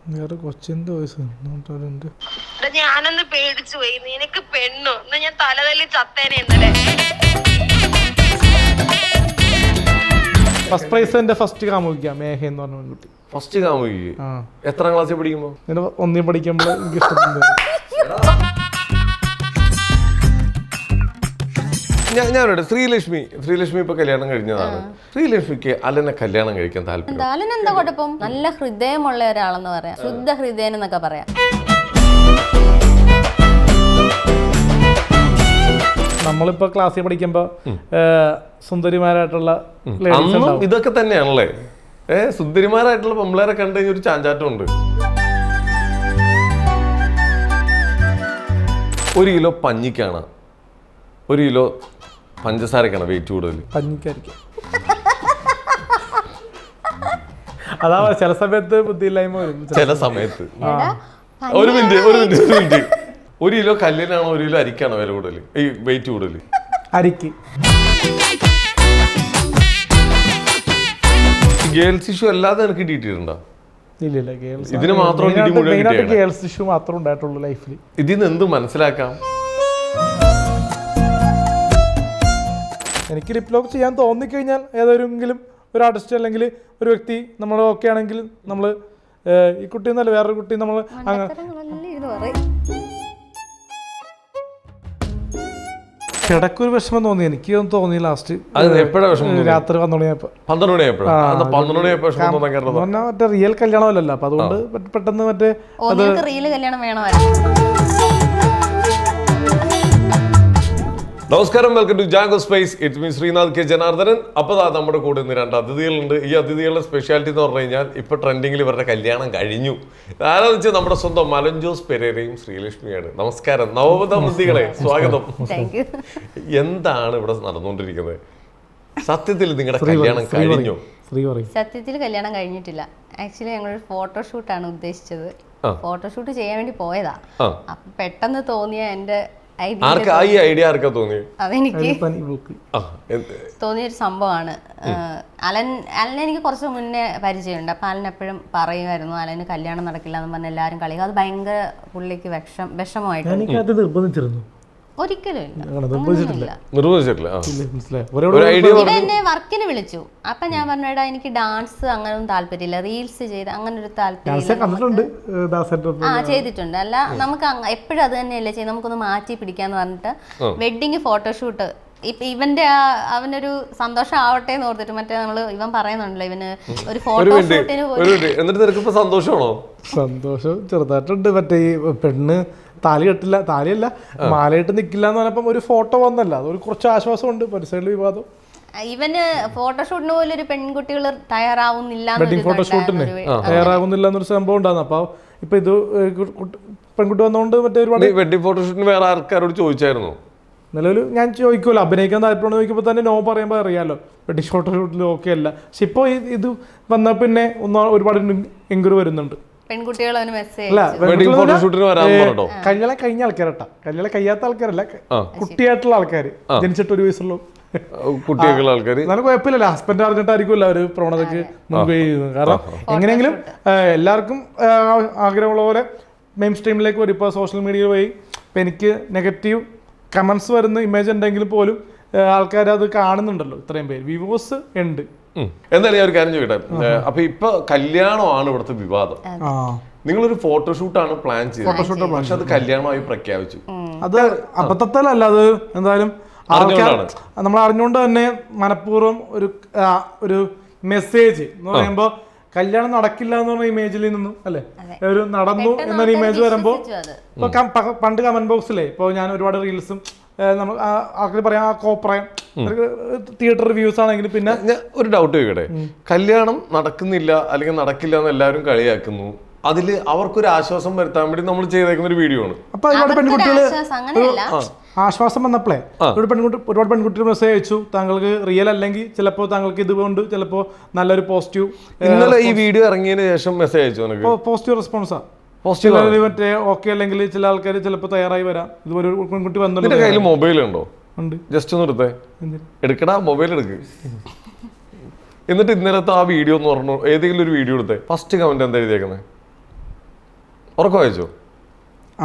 വേറെ കൊച്ചിന്റെ വയസ്സ് ഞാനൊന്ന് പേടിച്ചു പോയി. നിനക്ക് പെണ്ണു എന്നാ ഞാൻ തലതല്ലി ചത്തേനെ ഇന്നലെ. ഫസ്റ്റ് പ്രൈസ് എന്റെ ഫസ്റ്റ് കാമുക മേഘ എന്ന് പറഞ്ഞ പെൺകുട്ടി. ഫസ്റ്റ് കാമുകി എത്രാം ക്ലാസ്സിൽ പഠിക്കുമ്പോ? ഒന്നേ പഠിക്കുമ്പോൾ എനിക്ക് ഇഷ്ടപ്പെട്ടു. ഞാനോട് ശ്രീലക്ഷ്മി ഇപ്പൊ കല്യാണം കഴിഞ്ഞതാണ്. ശ്രീലക്ഷ്മിക്ക് അലനെ കല്യാണം കഴിക്കാൻ താല്പര്യം? അലൻ എന്താ കുഴപ്പം? നല്ല ഹൃദയമുള്ള ഒരാളെന്ന് പറയാം, ശുദ്ധ ഹൃദയൻ എന്നൊക്കെ പറയാം. നമ്മളിപ്പോ ക്ലാസ്സിൽ പഠിക്കുമ്പോ സുന്ദരിമാരായിട്ടുള്ള ഇതൊക്കെ തന്നെയാണല്ലേ. സുന്ദരിമാരായിട്ടുള്ള പെമ്പിളേരെ കണ്ടു കഴിഞ്ഞ ഒരു ചാഞ്ചാട്ടം ഉണ്ട്. 1 കിലോ പഞ്ഞിക്കാണ് 1 കിലോ പഞ്ചസാരക്കാണ് വെയിറ്റ് കൂടുതൽ? പഞ്ഞിക്കായിരിക്കും. അതാ ചില സമയത്ത് ബുദ്ധിയില്ലായ്മ വരും. ചില സമയത്ത്. ഒരു മിനിറ്റ് 1 കിലോ കല്ലിനാണോ 1 കിലോ അരിക്കാണോ വില കൂടുതൽ, ഈ വെയിറ്റ് കൂടുതൽ? അരിക്ക്. ഗേൾസ് ഇഷ്യൂ അല്ലാതെ എനിക്ക് കിട്ടിയിട്ടുണ്ടോ? ഇല്ല, ഗേൾസ് ഇതിന് മാത്രം ഗേൾസ് ഇഷ്യൂ മാത്രമേ ഉണ്ടായിട്ടുള്ളൂ ലൈഫിൽ. ഇതിന്ന് എന്ത് മനസ്സിലാക്കാം? എനിക്ക് റിപ്ലൈ ചെയ്യാൻ തോന്നിക്കഴിഞ്ഞാൽ ഏതെങ്കിലും ഒരു ആർട്ടിസ്റ്റ് അല്ലെങ്കിൽ ഒരു വ്യക്തി നമ്മൾ ഓക്കെ ആണെങ്കിൽ നമ്മൾ ഈ കുട്ടി എന്നല്ല വേറൊരു കുട്ടി നമ്മൾ കിടക്കൊരു വിഷമം തോന്നി. എനിക്ക് തോന്നി ലാസ്റ്റ് രാത്രി 12 മണിയായപ്പോ മറ്റേ റിയൽ കല്യാണമല്ലല്ലോ, അപ്പൊ അതുകൊണ്ട് പെട്ടെന്ന് മറ്റേ റിയൽ കല്യാണം വേണമായിരുന്നു. നമസ്കാരം, welcome to Jango Space. It's me Sreenath K Janardhanan. അപ്പോൾ നമ്മുടെ കൂടെ ഇന്ന് 2 അതിഥികളുണ്ട്. ഈ അതിഥികളുടെ സ്പെഷ്യാലിറ്റി എന്ന് പറഞ്ഞു കഴിഞ്ഞാൽ ഇപ്പൊ ട്രെൻഡിങ്ങിൽ ഇവരുടെ കല്യാണം കഴിഞ്ഞു. ആരാന്ന് വെച്ചാൽ നമ്മുടെ സ്വന്തം മലൻ ജോസ് പെരേരയും ശ്രീലക്ഷ്മിയാണ്. നമസ്കാരം നവദമ്പതികളെ, സ്വാഗതം. എന്താണ് ഇവിടെ നടന്നുകൊണ്ടിരിക്കുന്നത്? സത്യത്തിൽ നിങ്ങളുടെ കല്യാണം കഴിഞ്ഞോ? സത്യത്തിൽ കല്യാണം കഴിഞ്ഞിട്ടില്ല. ആക്ച്വലി ഞങ്ങളൊരു ഫോട്ടോഷൂട്ടാണ് ഉദ്ദേശിച്ചത്. ഫോട്ടോഷൂട്ട് ചെയ്യാൻ വേണ്ടി പോയതാ. അപ്പൊ പെട്ടെന്ന് തോന്നിയ എന്റെ അതെനിക്ക് തോന്നിയൊരു സംഭവമാണ്. അലനെ എനിക്ക് കുറച്ച് മുന്നേ പരിചയമുണ്ട്. അപ്പൊ അലൻ എപ്പോഴും പറയുമായിരുന്നു അലന് കല്യാണം നടക്കില്ല എന്ന് പറഞ്ഞ എല്ലാവരും കളിക്കും. അത് ഭയങ്കര പുള്ളിക്ക് വിഷമമായിട്ട്. ഒരിക്കലും എന്നെ വർക്കിന് വിളിച്ചു. അപ്പൊ ഞാൻ പറഞ്ഞടാ എനിക്ക് ഡാൻസ് അങ്ങനൊന്നും താല്പര്യമില്ല, റീൽസ് ചെയ്ത് അങ്ങനെ ഒരു താല്പര്യം ചെയ്തിട്ടുണ്ട്. അല്ല നമുക്ക് എപ്പോഴും അത് തന്നെയല്ലേ ചെയ്ത്, നമുക്കൊന്ന് മാറ്റി പിടിക്കാന്ന് പറഞ്ഞിട്ട് വെഡിങ് ഫോട്ടോഷൂട്ട്. ഇപ്പൊ ഇവന്റെ അവനൊരു സന്തോഷം ആവട്ടെ എന്ന് ഓർത്തിട്ട് മറ്റേ നമ്മള് ഇവൻ പറയുന്നുണ്ടല്ലോ ഇവന് ഒരു ഫോട്ടോഷൂട്ടിന് സന്തോഷം ചെറുതായിട്ടുണ്ട്. മറ്റേ ഈ പെണ്ണ് താലി കെട്ടില്ല, താലിയല്ല മാലയിട്ട് നിക്കില്ല എന്ന് പറഞ്ഞപ്പം ഒരു ഫോട്ടോ വന്നല്ല, അതൊരു കുറച്ച് ആശ്വാസമുണ്ട്. പരിസരയിൽ വിവാദം. ഇവന് ഫോട്ടോഷൂട്ടിന് പോലും ഒരു പെൺകുട്ടികൾ തയ്യാറാവുന്നില്ല, വെഡിങ് ഫോട്ടോഷൂട്ടിന് തയ്യാറാവുന്നില്ല എന്നൊരു സംഭവം ഉണ്ടായിരുന്നു. അപ്പൊ ഇപ്പൊ ഇത് പെൺകുട്ടി വന്നോണ്ട് മറ്റേ ഒരുപാട് വെഡിങ് ഫോട്ടോഷൂട്ടിന് വേറെ ആൾക്കാരോട് ചോദിച്ചായിരുന്നു. നിലവിൽ ഞാൻ ചോദിക്കുമല്ലോ, അഭിനയിക്കാൻ താല്പര്യം ചോദിക്കുമ്പോൾ തന്നെ നോ പറയുമ്പോൾ അറിയാലോ വെഡിങ് ഫോട്ടോഷൂട്ടിൽ ഓക്കെ അല്ല. പക്ഷെ ഇപ്പോൾ ഇത് വന്ന പിന്നെ ഒരുപാട് എൻക്വയറി വരുന്നുണ്ട്. കല്യാണം കഴിഞ്ഞ ആൾക്കാരട്ടാ, കല്യാണം കഴിയാത്ത ആൾക്കാരല്ല, കുട്ടിയായിട്ടുള്ള ആൾക്കാര്, ജനിച്ചിട്ട് 1 വയസ്സുള്ള കുട്ടികളുടെ നല്ല കുഴപ്പമില്ലല്ലോ. ഹസ്ബൻഡ് അറിഞ്ഞിട്ടായിരിക്കുമല്ലോ അവര് പ്രവണതയ്ക്ക് മുൻപേ ചെയ്യുന്നത്. കാരണം എങ്ങനെയെങ്കിലും എല്ലാവർക്കും ആഗ്രഹമുള്ള പോലെ മെയിൻ സ്ട്രീമിലേക്ക് വരും. ഇപ്പോൾ സോഷ്യൽ മീഡിയ വഴി ഇപ്പം എനിക്ക് നെഗറ്റീവ് കമന്റ്സ് വരുന്ന ഇമേജ് ഉണ്ടെങ്കിൽ പോലും ആൾക്കാർ അത് കാണുന്നുണ്ടല്ലോ. ഇത്രയും പേര് വ്യൂവേഴ്സ് ഉണ്ട്. എന്തായാലും ഞാൻ ഒരു കാര്യം ചോദിക്കട്ടെ. അപ്പൊ ഇപ്പൊ കല്യാണമാണ് ഇവിടുത്തെ വിവാദം. നിങ്ങളൊരു ഫോട്ടോഷൂട്ടാണ് പ്ലാൻ ചെയ്തത്, പക്ഷെ അത് കല്യാണമായി പ്രഖ്യാപിച്ചു. അത് അബദ്ധത്തിലല്ല, അത് എന്തായാലും നമ്മൾ അറിഞ്ഞുകൊണ്ട് തന്നെ മനഃപൂർവ്വം ഒരു മെസ്സേജ് എന്ന് പറയുമ്പോ കല്യാണം നടക്കില്ല എന്ന് പറഞ്ഞ ഇമേജിൽ നിന്നും അല്ലെ ഒരു നടന്നു എന്നൊരു ഇമേജ് വരുമ്പോ ഇപ്പൊ പണ്ട് കമന്റ് ബോക്സിലെ ഇപ്പൊ ഞാൻ ഒരുപാട് റീൽസും നമ്മൾ ആൾക്കാർ പറയാം കോപ്രായം തിയേറ്റർ റിവ്യൂസ് ആണെങ്കിൽ പിന്നെ ഒരു ഡൗട്ട് ചോദിക്കട്ടെ. കല്യാണം നടക്കുന്നില്ല അല്ലെങ്കിൽ നടക്കില്ല എന്ന് എല്ലാവരും കളിയാക്കുന്നു. അതില് അവർക്കൊരു ആശ്വാസം വരുത്താൻ വേണ്ടി നമ്മൾ ചെയ്തേക്കുന്ന ഒരു വീഡിയോ ആണ്. അപ്പൊ ഒരുപാട് പെൺകുട്ടികള് ആശ്വാസം വന്നപ്പോഴേ ഒരുപാട് പെൺകുട്ടികൾ മെസ്സേജ് അയച്ചു, താങ്കൾക്ക് റിയൽ അല്ലെങ്കിൽ ചിലപ്പോൾ താങ്കൾക്ക് ഇതുകൊണ്ട് ചിലപ്പോൾ നല്ലൊരു പോസിറ്റീവ്. ഇന്നലെ ഈ വീഡിയോ ഇറങ്ങിയതിന് ശേഷം മെസ്സേജ് അയച്ചു, പോസിറ്റീവ് റെസ്പോൺസാ. മറ്റേ ഓക്കെ അല്ലെങ്കിൽ ചില ആൾക്കാർ ചിലപ്പോൾ തയ്യാറായി വരാം. ഇതുപോലെ ഒരു പെൺകുട്ടി വന്നിട്ട് കയ്യിൽ മൊബൈൽ ഉണ്ടോ? ഉണ്ട്. ജസ്റ്റ് ഒന്ന് എടുത്തേ, എടുക്കടാ മൊബൈൽ എടുക്ക്. എന്നിട്ട് ഇന്നലത്തെ ആ വീഡിയോ എന്ന് പറഞ്ഞു ഏതെങ്കിലും ഒരു വീഡിയോ എടുത്തേ. ഫസ്റ്റ് കമന്റ് എന്താ എഴുതിയേക്കുന്നത്? ഉറക്കം വായിച്ചോ?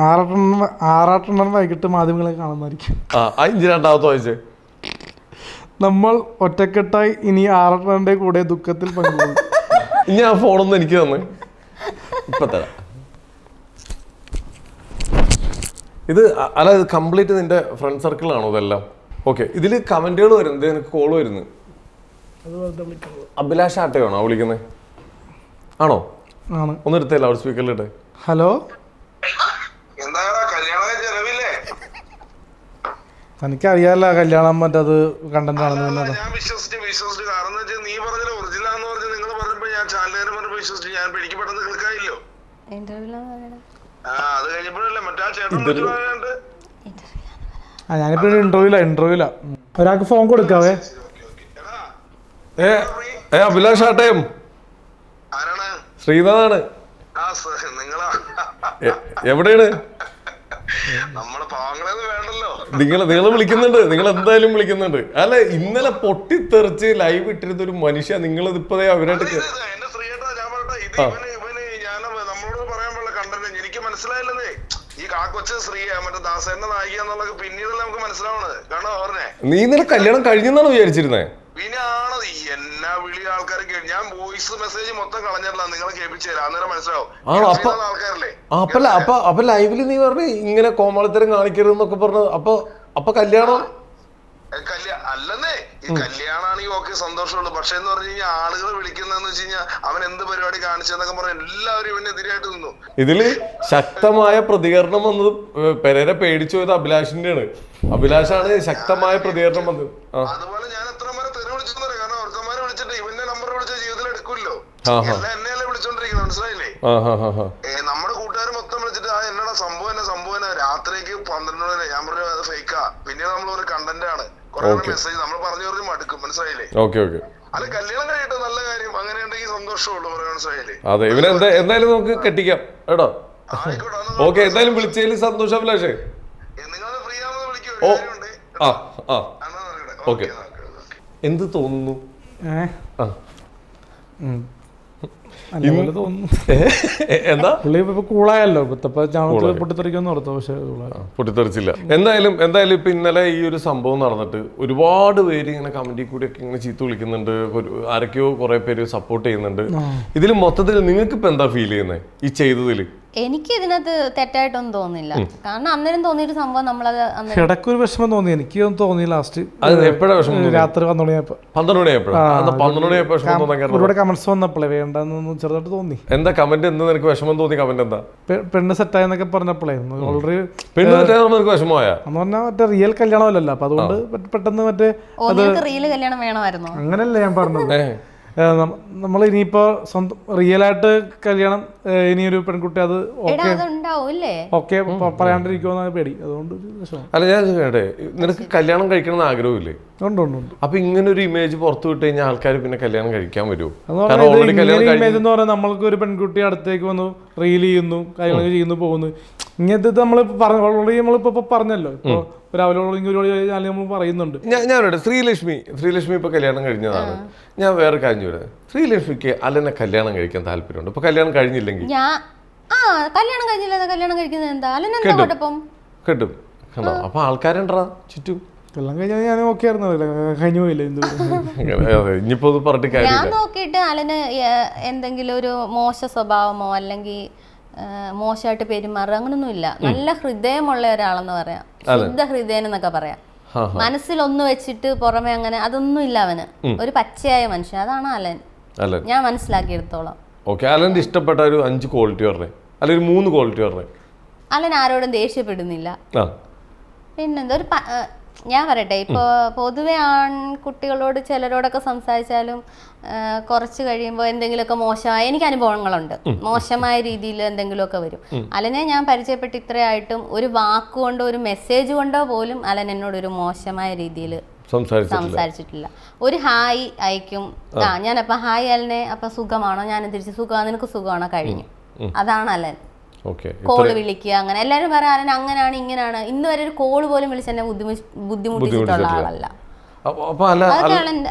6-8 വൈകിട്ട് മാധ്യമങ്ങളെ കാണുന്നതായിരിക്കും. ആ ഇഞ്ചി രണ്ടാമത്തെ വായിച്ചേ. നമ്മൾ ഒറ്റക്കെട്ടായി ഇനി 6-8 കൂടെ ദുഃഖത്തിൽ പങ്കുകൊള്ളും. ഇനി ആ ഫോണൊന്നും എനിക്ക് തന്നെ ഇപ്പൊ തരാം. ഇത് അല്ല, ഇത് കംപ്ലീറ്റ് നിന്റെ ഫ്രണ്ട് സർക്കിളാണോ ഇതെല്ലാം? ഓക്കെ, ഇതിൽ കമന്റുകൾ വരുന്നത്, എനിക്ക് കോള് വരുന്നു. അഭിലാഷ് ആട്ടയാണോ വിളിക്കുന്നത്? ആണോ? ഒന്ന് എടുത്തേ ലൗഡ് സ്പീക്കറിലിട്ടെ. ഹലോ, തനിക്കറിയാലോ കല്യാണം മറ്റത് കണ്ടന്റ് ആണെന്ന് തന്നെ. ഞാൻ വിശ്വസിച്ചു കാരണം നീ പറഞ്ഞ ഒറിജിനൽ എന്ന് പറഞ്ഞ് നിങ്ങൾ പറഞ്ഞപ്പോ ഞാൻ ചാനലുകാരൻ പറഞ്ഞപ്പോ വിശ്വസിച്ചു. ഞാൻ എനിക്ക് പെട്ടെന്ന് ക്ലിക്കായില്ലോ. അത് കഴിഞ്ഞപ്പോഴല്ലേ മറ്റേ ചേട്ടൻ വിളിച്ചുകൊണ്ട്. ഞാനിപ്പോ ഇന്റർവ്യൂല ഒരാൾക്ക് ഫോൺ കൊടുക്കാവേ. അഭിലാഷ് ആട്ടയം, ആരാണ്? ശ്രീനാഥാണ്. നിങ്ങളാ? എവിടെയാണ്? നമ്മള് പാവങ്ങളെന്ന് വേണ്ടല്ലോ. നിങ്ങൾ വിളിക്കുന്നുണ്ട്, നിങ്ങൾ എന്തായാലും വിളിക്കുന്നുണ്ട്. അല്ല, ഇന്നലെ പൊട്ടിത്തെറിച്ച് ലൈവ് ഇട്ടിരുന്ന ഒരു മനുഷ്യ, നിങ്ങൾ ഇപ്പതേ അവരായിട്ട് എന്റെ ശ്രീയേട്ടാ, ഞാൻ പറയട്ടെ, ഇത് ഇവന് ഞാൻ നമ്മളോട് പറയാൻ പാടില്ല കണ്ടന്റ്. എനിക്ക് മനസ്സിലായില്ലെന്നേ ഈ കൊച്ച ശ്രീ മറ്റേ ദാസേന്റെ നായിക എന്നുള്ളത് പിന്നീടല്ലേ നമുക്ക് മനസ്സിലാവണത്. കാരണം പറഞ്ഞേ നീ ഇന്നലെ കല്യാണം കഴിഞ്ഞെന്നാണ് വിചാരിച്ചിരുന്നേ? പിന്നെ ആണത് എന്നാ വിളി ആൾക്കാർ. ഞാൻ വോയിസ് മെസ്സേജ് മൊത്തം കളഞ്ഞിട്ടില്ല, നിങ്ങളെ കേൾപ്പിച്ചു തരാം, അന്നേരം മനസ്സിലാവും. ആൾക്കാരല്ലേ അപ്പൊ ലൈവില് നീ പറഞ്ഞു ഇങ്ങനെ കോമാളിത്തരം കാണിക്കരുതെന്നൊക്കെ പറഞ്ഞു. അപ്പൊ കല്യാണം അല്ലെന്നേ, ഈ കല്യാണാണെങ്കിൽ ഓക്കെ സന്തോഷമുള്ളൂ. പക്ഷെ എന്ന് പറഞ്ഞു കഴിഞ്ഞാൽ ആളുകൾ വിളിക്കുന്നതെന്ന് വെച്ച് കഴിഞ്ഞാൽ അവൻ എന്ത് പരിപാടി കാണിച്ചെന്നൊക്കെ പറഞ്ഞ എല്ലാവരും ഇവനെതിരായിട്ട് നിന്നു. ഇതില് ശക്തമായ പ്രതികരണം വന്നത് പെരേര പേടിച്ചു പോയത് അഭിലാഷിന്റെയാണ്. അഭിലാഷാണ് ശക്തമായ പ്രതികരണം വന്നത്. അതുപോലെ ഞാൻ എത്ര വരെ തെറി വിളിച്ചെന്ന് പറയാം. കാരണം ഓർക്കന്മാരെ വിളിച്ചിട്ട് ഇവന്റെ നമ്പർ വിളിച്ച ജീവിതത്തിൽ എടുക്കുമല്ലോ. എന്നെയല്ലേ വിളിച്ചോണ്ടിരിക്കുന്നത്, മനസ്സിലായില്ലേ? നമ്മുടെ കൂട്ടുകാർ മൊത്തം വിളിച്ചിട്ട് എന്നടാ സംഭവം രാത്രിക്ക് 12 ഞാൻ പറഞ്ഞു അത് ഫേക്കാ. പിന്നെ നമ്മൾ ഒരു കണ്ടന്റ് ആണ്, കുറെ മെസ്സേജ് നമ്മൾ പറഞ്ഞു മടുക്കും, മനസ്സിലായില്ലേ? അല്ല, കല്യാണം കഴിയട്ടെ, നല്ല കാര്യം. അങ്ങനെ ഉണ്ടെങ്കിൽ സന്തോഷമുള്ളൂ, പറയാൻ മനസ്സിലായില്ലേ? അതെ, ഇവനെ എന്തായാലും നമുക്ക് കെട്ടിക്കാം കേട്ടോ. ഓക്കെ, എന്തായാലും വിളിച്ചതിൽ സന്തോഷം അഭിലാഷേ. നിങ്ങൾ ഫ്രീ ആവുന്നത് വിളിക്കും. ഓക്കെ, എന്ത് തോന്നുന്നു? എന്താ കൂളായല്ലോ, പൊട്ടിത്തെറിക്കാന്ന് ഓർത്തു. പക്ഷെ പൊട്ടിത്തെറിച്ചില്ല. എന്തായാലും ഇപ്പൊ ഇന്നലെ ഈ ഒരു സംഭവം നടന്നിട്ട് ഒരുപാട് പേര് ഇങ്ങനെ കമന്റിൽ കൂടി ഒക്കെ ഇങ്ങനെ ചീത്ത വിളിക്കുന്നുണ്ട്. ആരൊക്കെയോ കുറെ പേര് സപ്പോർട്ട് ചെയ്യുന്നുണ്ട്. ഇതിൽ മൊത്തത്തിൽ നിങ്ങൾക്ക് ഇപ്പൊ എന്താ ഫീൽ ചെയ്യുന്നത് ഈ ചെയ്തതില്? എനിക്ക് ഇതിനകത്ത് തെറ്റായിട്ടൊന്നും തോന്നില്ല. കാരണം അന്നേരം തോന്നിയൊരു സംഭവം നമ്മളത് ഇടയ്ക്കൊരു വിഷമം തോന്നി. എനിക്കൊന്നും തോന്നി. ലാസ്റ്റ് എപ്പോഴാ വിഷമം? രാത്രി 12 മണിയായപ്പോ ഒരുപാട് കമന്റ്സ് വന്നപ്പോഴേ വേണ്ടെന്ന് ചെറുതായിട്ട് തോന്നി. എന്താ കമന്റ്? എന്താ നിനക്ക് വിഷമം തോന്നി? കമന്റ് എന്താ? പെണ്ണ് സെറ്റായെന്നൊക്കെ പറഞ്ഞപ്പോഴേ ഓൾറെഡി വിഷമമായ എന്ന് പറഞ്ഞാൽ മറ്റേ റിയൽ കല്യാണമല്ലല്ലോ. അപ്പൊ അതുകൊണ്ട് പെട്ടെന്ന് മറ്റേ റിയൽ കല്യാണം വേണമായിരുന്നു. അങ്ങനല്ലേ ഞാൻ പറഞ്ഞത്. നമ്മൾ ഇനിയിപ്പോ സ്വന്തം റിയലായിട്ട് കല്യാണം ഇനിയൊരു പെൺകുട്ടി അത് ഓക്കെ പറയാണ്ടിരിക്കുമെന്നാണ് പേടി. അതുകൊണ്ട് അല്ല, ഞാൻ കേട്ടെ, നിനക്ക് കല്യാണം കഴിക്കണം എന്ന് ആഗ്രഹമില്ലേ? ഉണ്ട്. അപ്പൊ ഇങ്ങനെ ഒരു ഇമേജ് പുറത്തു വിട്ട് കഴിഞ്ഞാൽ ആൾക്കാർ പിന്നെ കല്യാണം കഴിക്കാൻ വരുമോ? ഇമേജ് എന്ന് പറഞ്ഞാൽ നമ്മൾക്ക് ഒരു പെൺകുട്ടി അടുത്തേക്ക് വന്നു റീൽ ചെയ്യുന്നു, കാര്യങ്ങൾ ചെയ്യുന്നു, പോകുന്നു. ഇങ്ങനത്തെ നമ്മൾ ഓൾറെഡി നമ്മളിപ്പോ പറഞ്ഞല്ലോ. ഇപ്പൊ രാവിലെ നമ്മൾ പറയുന്നുണ്ട്. ഞാനിവിടെ ശ്രീലക്ഷ്മി ഇപ്പൊ കല്യാണം കഴിഞ്ഞതാണ്. ഞാൻ വേറെ കാര്യം ചോദിച്ചത്, ശ്രീലക്ഷ്മിക്ക് അലനെ കല്യാണം കഴിക്കാൻ താല്പര്യമുണ്ട്. ഇപ്പൊ കല്യാണം കഴിഞ്ഞില്ലെങ്കിൽ കിട്ടും. അപ്പൊ ആൾക്കാരുണ്ടാ ചുറ്റും. എല്ലാം കഴിഞ്ഞാൽ ഞാൻ ഓക്കെ ആയിരുന്നു. കഴിഞ്ഞു പോയില്ല. ഇനിയിപ്പോ പറഞ്ഞിട്ട് കാര്യം ഞാൻ നോക്കിയിട്ട് അലന് എന്തെങ്കിലും ഒരു മോശ സ്വഭാവമോ അല്ലെങ്കിൽ മോശമായിട്ട് പെരുമാറുക അങ്ങനൊന്നും ഇല്ല. നല്ല ഹൃദയമുള്ള ഒരാളെന്ന് പറയാം. ശുദ്ധ ഹൃദയൻ എന്നൊക്കെ പറയാം. മനസ്സിലൊന്നു വെച്ചിട്ട് പുറമെ അങ്ങനെ അതൊന്നും ഇല്ല അവന്. ഒരു പച്ചയായ മനുഷ്യൻ, അതാണ് അലൻ. ഞാൻ മനസ്സിലാക്കിയെടുത്തോളം. അലന്റെ ഇഷ്ടപ്പെട്ട ഒരു 5 ക്വാളിറ്റി പറഞ്ഞേ, അല്ലെങ്കിൽ 3 ക്വാളിറ്റി പറഞ്ഞേ. അലൻ ആരോടും ദേഷ്യപ്പെടുന്നില്ല. പിന്നെന്താ ഞാൻ പറയട്ടെ, ഇപ്പോൾ പൊതുവെ ആൺകുട്ടികളോട് ചിലരോടൊക്കെ സംസാരിച്ചാലും കുറച്ച് കഴിയുമ്പോൾ എന്തെങ്കിലുമൊക്കെ മോശമായ എനിക്ക് അനുഭവങ്ങളുണ്ട്. മോശമായ രീതിയിൽ എന്തെങ്കിലുമൊക്കെ വരും. അലനെ ഞാൻ പരിചയപ്പെട്ട് ഇത്രയായിട്ടും ഒരു വാക്കുകൊണ്ടോ ഒരു മെസ്സേജ് കൊണ്ടോ പോലും അലൻ എന്നോട് ഒരു മോശമായ രീതിയിൽ സംസാരിച്ചിട്ടില്ല. ഒരു ഹായ് അയക്കും. ഞാനപ്പം ഹായ് അലനെ, അപ്പം സുഖമാണോ? ഞാൻ തിരിച്ച് സുഖമാണ്, നിനക്ക് സുഖമാണോ? കഴിഞ്ഞു. അതാണ് അലൻ. കോള് വിളിക്കുക, അങ്ങനെ എല്ലാരും പറയാൻ അലൻ അങ്ങനെയാണ് ഇങ്ങനെയാണ്. ഇന്ന് വരെ ഒരു കോള് പോലും വിളിച്ച് എന്നെ ബുദ്ധിമുട്ടിച്ചിട്ടുള്ള ആളല്ല.